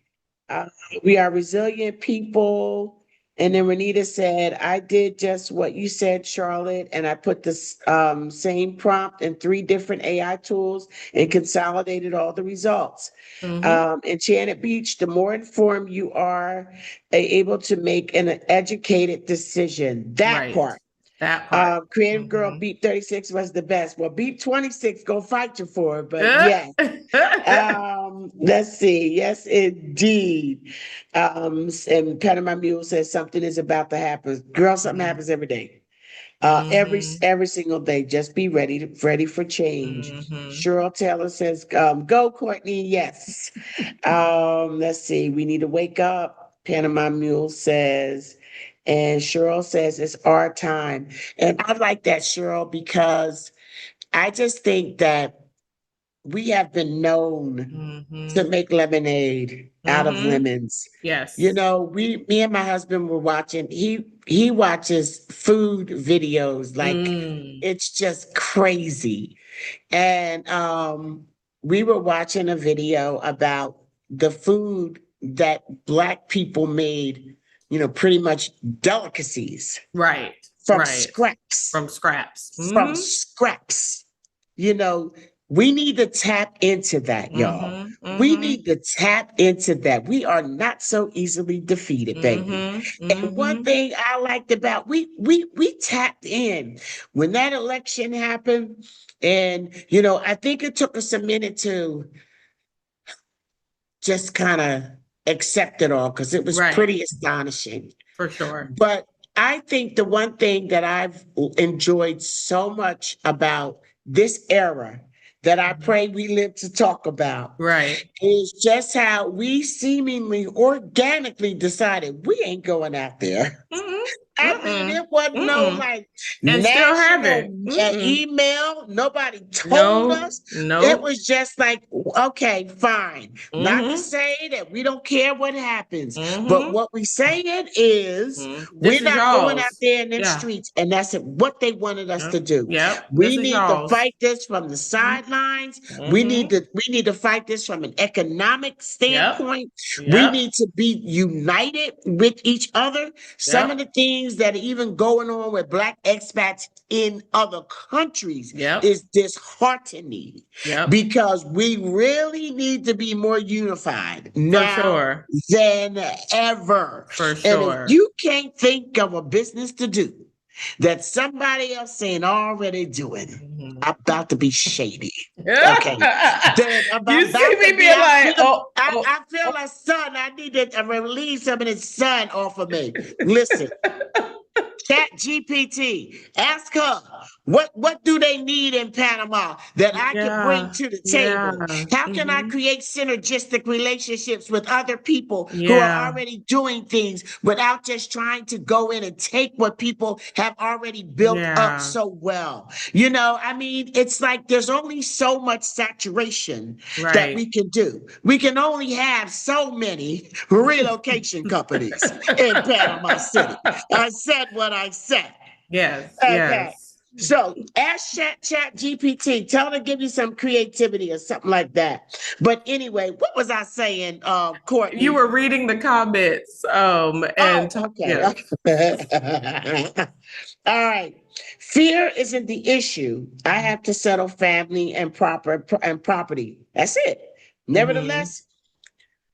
We are resilient people. And then Renita said, I did just what you said, Charlotte, and I put the same prompt in 3 different AI tools and consolidated all the results. Enchanted Beach, the more informed you are, able to make an educated decision. That part. That part. Creative Girl, Beat 36 was the best. Well, Beat 26, go fight you for it, but yeah. Let's see. Yes, indeed. And Panama Mule says something is about to happen. Girl, something happens every day. Every single day. Just be ready for change. Cheryl Taylor says, go, Courtney. Yes. Let's see. We need to wake up. Panama Mule says, and Cheryl says it's our time. And I like that, Cheryl, because I just think that we have been known to make lemonade out of lemons. Yes. You know, me and my husband were watching, he watches food videos, like it's just crazy. And we were watching a video about the food that Black people made, you know, pretty much delicacies. Right. From scraps. From scraps. From scraps. You know, we need to tap into that, y'all. We need to tap into that. We are not so easily defeated, baby. And one thing I liked about we tapped in when that election happened. And, you know, I think it took us a minute to just kind of accept it all because it was pretty astonishing. For sure. But I think the one thing that I've enjoyed so much about this era that I pray we live to talk about is just how we seemingly organically decided we ain't going out there. I mean, it wasn't no like and national email. Nobody told us. It was just like, okay, fine. Not to say that we don't care what happens, but what we saying is we're not going out there in the streets, and that's what they wanted us to do. We need to fight this from the sidelines. We need to fight this from an economic standpoint. We need to be united with each other. Some of the things that are even going on with Black expats in other countries is disheartening because we really need to be more unified now than ever. For sure. And if you can't think of a business to do that somebody else ain't already doing, I'm about to be shady. Okay. You see me being like, I feel a sun. I need to relieve some of this sun off of me. Listen, Chat GPT. Ask her what do they need in Panama that I can bring Yeah. to the Yeah. table? How can I Mhm. create synergistic relationships with other people who are Yeah. already doing things without just trying to go in and take what people have already built up Yeah. so well? You know, I mean, it's like there's only so much saturation that Right. we can do. We can only have so many relocation companies in Panama City. I said what I said. Yes. Okay. Yes. So ask Chat GPT, tell them to give you some creativity or something like that. But anyway, what was I saying, You Courtney? were reading the comments, Oh, and okay. yeah. All right. Fear isn't the issue. I have to settle family and property. That's it. Hmm. Nevertheless,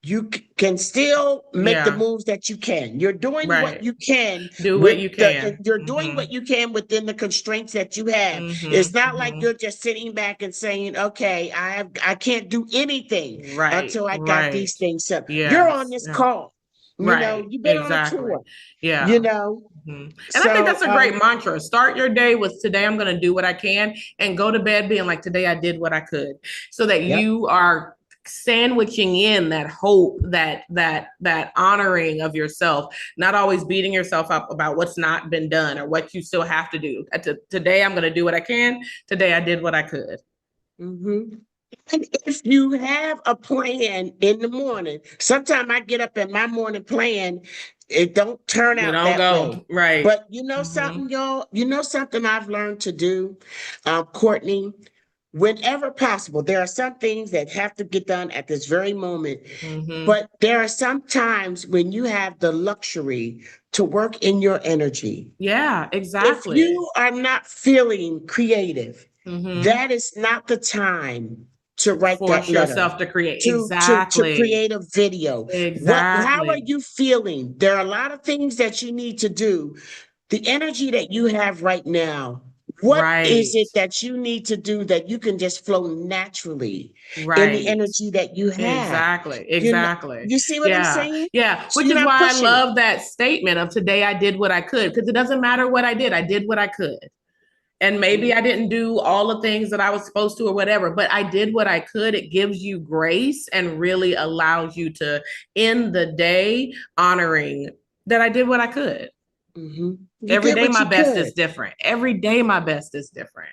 you can still make the Yeah. moves that you can. You're doing what Right. you can Do what with you can. you're doing Hmm. what you can within the constraints that you have. Hmm. It's not like Hmm. you're just sitting back and saying, okay, I can't do anything Right. until I got Right. these things set. You're on Yes. this Yeah. call. You know, Right. you've been on a Exactly. tour, you Yeah. know. Mhm. And I think So that's a great mantra. Start your day with today I'm going to do what I can and go to bed being like today I did what I could so that yep. you are sandwiching in that hope, that honoring of yourself, not always beating yourself up about what's not been done or what you still have to do. Today I'm going to do what I can. Today I did what I could. Mhm. And if you have a plan in the morning, sometimes I get up and my morning plan, it don't turn You out don't that way. go right. But you know Hmm. something, y'all? You know something I've learned to do, Courtney? Whenever possible, there are some things that have to get done at this very moment. Hmm. But there are some times when you have the luxury to work in your energy. Yeah, If exactly. you are not feeling creative, Hmm. that is not the time to write that Force letter, yourself to create. to Exactly. create a video. How are Exactly. you feeling? There are a lot of things that you need to do. The energy that you have right now, what is Right. it that you need to do that you can just flow naturally in the Right. energy that you have? Exactly. You know, Exactly. you see what I'm Yeah. saying? Yeah. So Which you're is not why I pushing it. love that statement of today I did what I could because it doesn't matter what I did. I did what I could. And maybe I didn't do all the things that I was supposed to or whatever, but I did what I could. It gives you grace and really allows you to end the day honoring that I did what I could. You Every did day, what my you best could. is different. Every day, my best is different.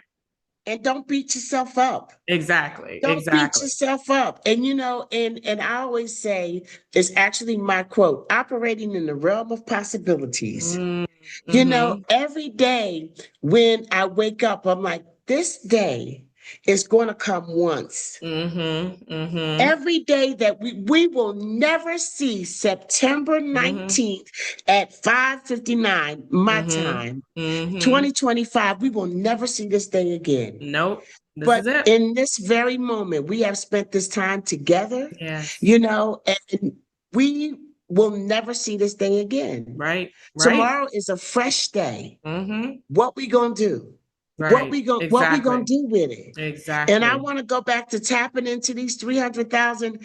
And don't beat yourself up. Exactly. Don't beat Exactly. yourself up. And you know, and I always say it's actually my quote, operating in the realm of possibilities. You know, Mm-hmm. every day when I wake up, I'm like, this day is going to come once. Mm-hmm. Mm-hmm. Every day that we will never see September Mm-hmm. 19th at 5:59 my Mm-hmm. time, Mm-hmm. 2025, we will never see this day again. Nope. This is But it. in this very moment, we have spent this time together, Yes. you know, and we will never see this day again. Right. Right. Tomorrow is a fresh day. Mm-hmm. What we gonna do? Right. What we gonna Exactly. do with it? And I Exactly. want to go back to tapping into these 300,000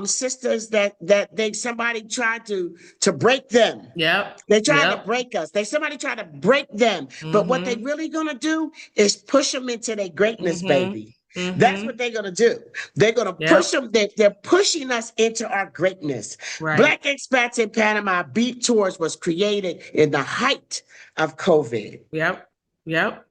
sisters that they somebody tried to break them. Yep. They tried to Yep. break us. Somebody tried to break them. But what they Mm-hmm. really gonna do is push them into their greatness, Mm-hmm. baby. That's what Mm-hmm. they're gonna do. They're gonna push Yep. them. They're pushing us into our greatness. Right. Black expats in Panama Beat Tours was created in the height of COVID. Yep. Yep.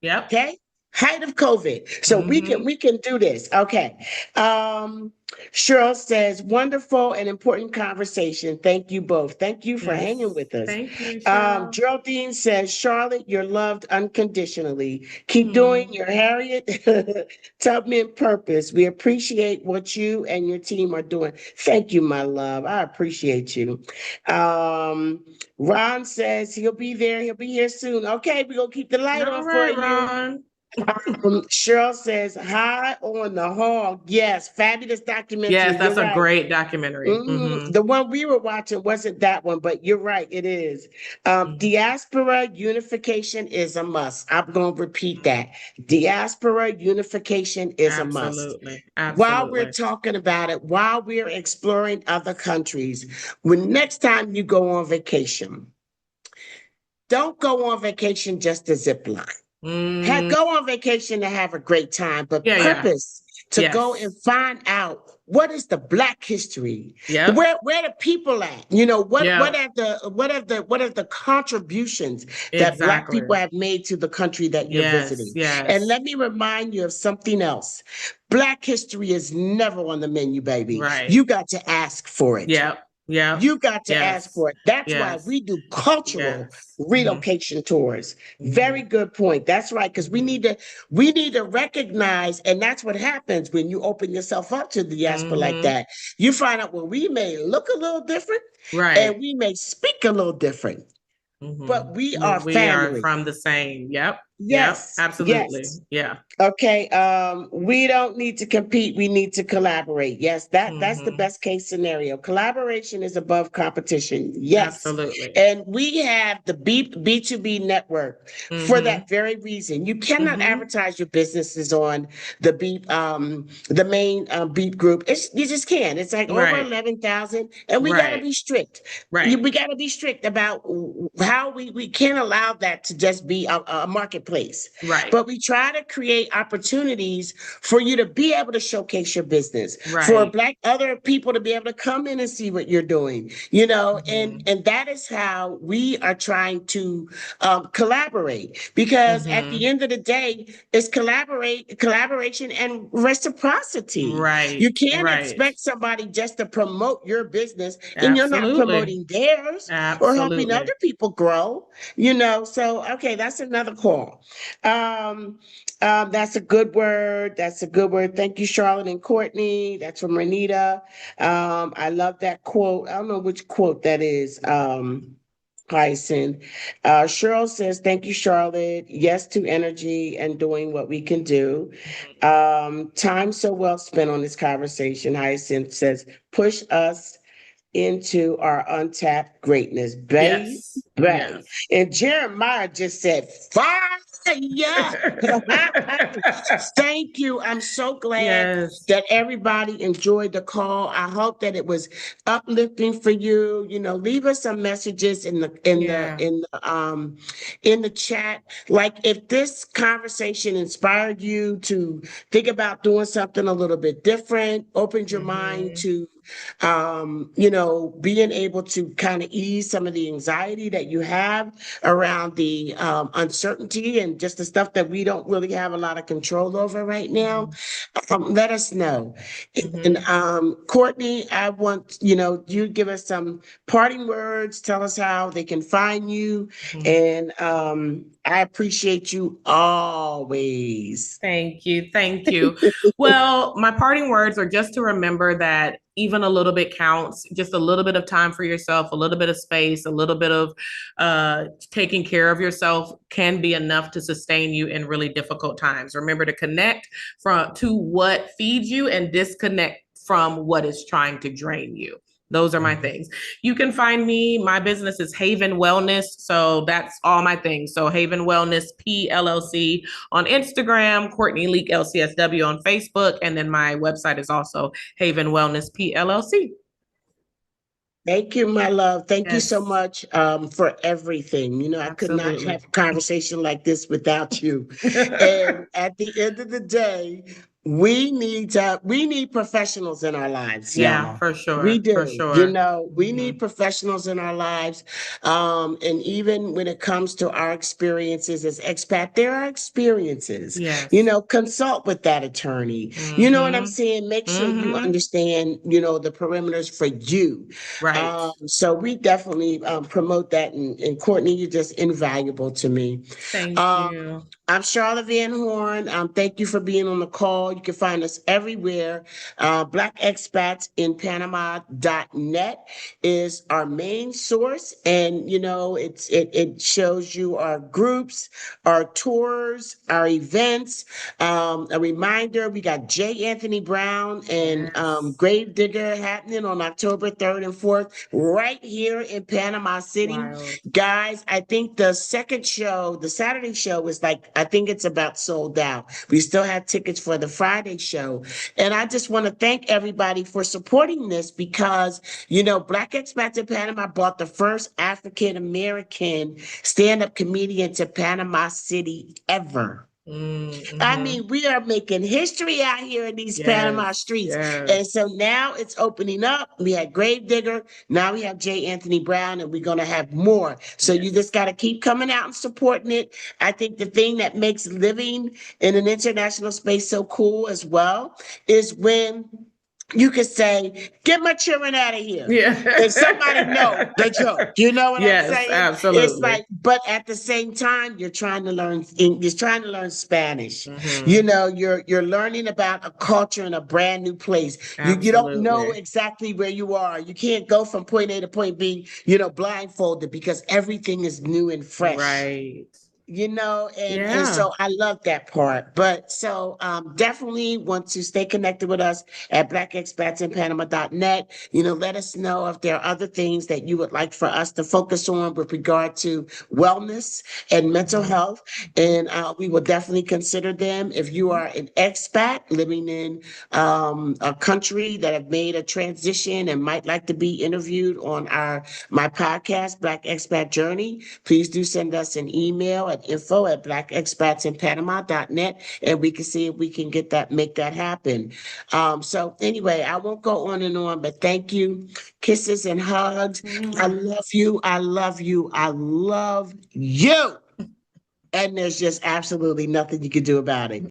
Yep. Okay. Height of COVID. So Mm-hmm. we can do this. Okay. Um, Cheryl says, wonderful and important conversation. Thank you both. Thank you for hanging Yes. with us. Thank you, Cheryl. Geraldine says, Charlotte, you're loved unconditionally. Keep doing Mm-hmm. your Harriet Tubman purpose. We appreciate what you and your team are doing. Thank you, my love. I appreciate you. Um, Ron says he'll be there. He'll be here soon. Okay, we're gonna keep the light All on for right, you. Ron. Cheryl says, "High on the Hog." Yes, fabulous documentary. Yes, You're that's a right. great documentary. Mm-hmm. The one we were watching wasn't that one, but you're right. It is. Mm-hmm. Diaspora unification is a must. I'm going to repeat that. Diaspora unification is a must. Absolutely. While we're Absolutely. talking about it, while we're exploring other countries, when next time you go on vacation, Don't go on vacation just to zip line. Mm, Go on vacation to have a great time, but yeah, yeah. purpose to go and Yes. find out what is the Black history, Yep. where the people at, you know, what Yep. are the contributions that Black Exactly. people have made to the country that you're Yes. visiting. And Yes. let me remind you of something else. Black history is never on the menu, baby. Right. You got to ask for it. Yep. Yep. You got to ask Yes. for it. That's why Yes. we do cultural Yes. Hmm. relocation tours. Hmm. Very good point. That's right. Because Hmm. we need to recognize, and that's what happens when you open yourself up to the diaspora like Hmm. that. You find out, well, we may look a little different and Right. we may speak a little different, Hmm. but we are We are family. from the same. Yep. Yep. Yes, Absolutely. yes. Yeah. Okay, we don't need to compete, we need to collaborate. Yes, that's the Hmm. best case scenario. Collaboration is above competition. Yes. Absolutely. And we have the B2B network for Hmm. that very reason. You cannot Hmm. advertise your businesses on the main Beep group. You just can't. It's like over Right. 11,000, and we got to Right. be strict. Right. We got to be strict about how we can't allow that to just be a marketplace, Right. but we try to create opportunities for you to be able to showcase your business, for Right. Black other people to be able to come in and see what you're doing, you know, Hmm. and that is how we are trying to collaborate, because at the Hmm. end of the day, it's collaboration and reciprocity. Right. You can't Right. expect somebody just to promote your business and you're not Absolutely. promoting theirs or helping Absolutely. other people grow, you know. So okay, that's another call. um that's a good word. That's a good word. Thank you, Charlotte and Courtney. That's from Renita. I love that quote. I don't know which quote that is. Hyson. Cheryl says, thank you, Charlotte. Yes to energy and doing what we can do. Mhm. Time so well spent on this conversation. Hyacinth says, push us into our untapped greatness. Bay, Yes. bay. Yes. And Jeremiah just said, fire. Thank you. I'm so glad Yes. that everybody enjoyed the call. I hope that it was uplifting for you. You know, leave us some messages Yeah. in the chat. Like if this conversation inspired you to think about doing something a little bit different, opened your mind Hmm. to you know, being able to kind of ease some of the anxiety that you have around the uncertainty and just the stuff that we don't really have a lot of control over right now, Hmm. let us know. And Hmm. Courtney, I want, you know, you give us some parting words, tell us how they can find you. Hmm. And I appreciate you always. Thank you. Thank you. Well, my parting words are just to remember that even a little bit counts, just a little bit of time for yourself, a little bit of space, a little bit of taking care of yourself can be enough to sustain you in really difficult times. Remember to connect to what feeds you and disconnect from what is trying to drain you. Those are my things. You can find me. My business is Haven Wellness. So that's all my things. So Haven Wellness PLLC on Instagram, Courtney Leak LCSW on Facebook, and then my website is also Haven Wellness PLLC. Thank you, my love. Thank you so Yes, much for everything. You know, I could not absolutely. have a conversation like this without you. And at the end of the day, we need professionals in our lives, Yeah, y'all. for We sure, for do. You sure. know, we Hmm. need professionals in our lives. And even when it comes to our experiences as expat, there are experiences. You Yes. know, consult with that attorney. You know what I'm Hmm. saying? Make sure you Hmm. understand, you know, the perimeters for you. Right. So we definitely promote that. And Courtney, you're just invaluable to me. Thank Um, you. I'm Charlotte Van Horn. Thank you for being on the call. You can find us everywhere. Black Expats in Panama.net is our main source. And, you know, it shows you our groups, our tours, our events. A reminder, we got J. Anthony Brown and Yes. Grave Digger happening on October 3rd and 4th, right here in Panama City. Wild. Guys, I think the second show, the Saturday show, was like I think it's about sold out. We still have tickets for the Friday show. And I just want to thank everybody for supporting this because, Black Expats in Panama brought the first African American stand-up comedian to Panama City ever. I Mm-hmm. mean, we are making history out here in these Panama Yes, streets. And yes, so now it's opening up. We had Gravedigger. Now we have J. Anthony Brown, and we're going to have more. So you yes. just got to keep coming out and supporting it. I think the thing that makes living in an international space so cool as well is when you could say, get my children out of here. And somebody know Yeah. the joke. You know what I'm Yes, saying? It's absolutely. like, but at the same time, you're trying to learn Spanish. Hmm. You're learning about a culture in a brand new place. You don't know Absolutely. exactly where you are. You can't go from point A to point B, blindfolded because everything is new and fresh. Right. And Yeah. so I love that part. But so definitely want to stay connected with us at blackexpatsinpanama.net. Let us know if there are other things that you would like for us to focus on with regard to wellness and mental Mhm. health. And we will definitely consider them. If you are an expat living in a country that have made a transition and might like to be interviewed on my podcast, Black Expat Journey, please do send us an email at info@blackexpatsinpanama.net, and we can see if we can make that happen. So anyway, I won't go on and on, but thank you. Kisses and hugs. I Mm. love you. I love you. I love you. And there's just absolutely nothing you can do about it.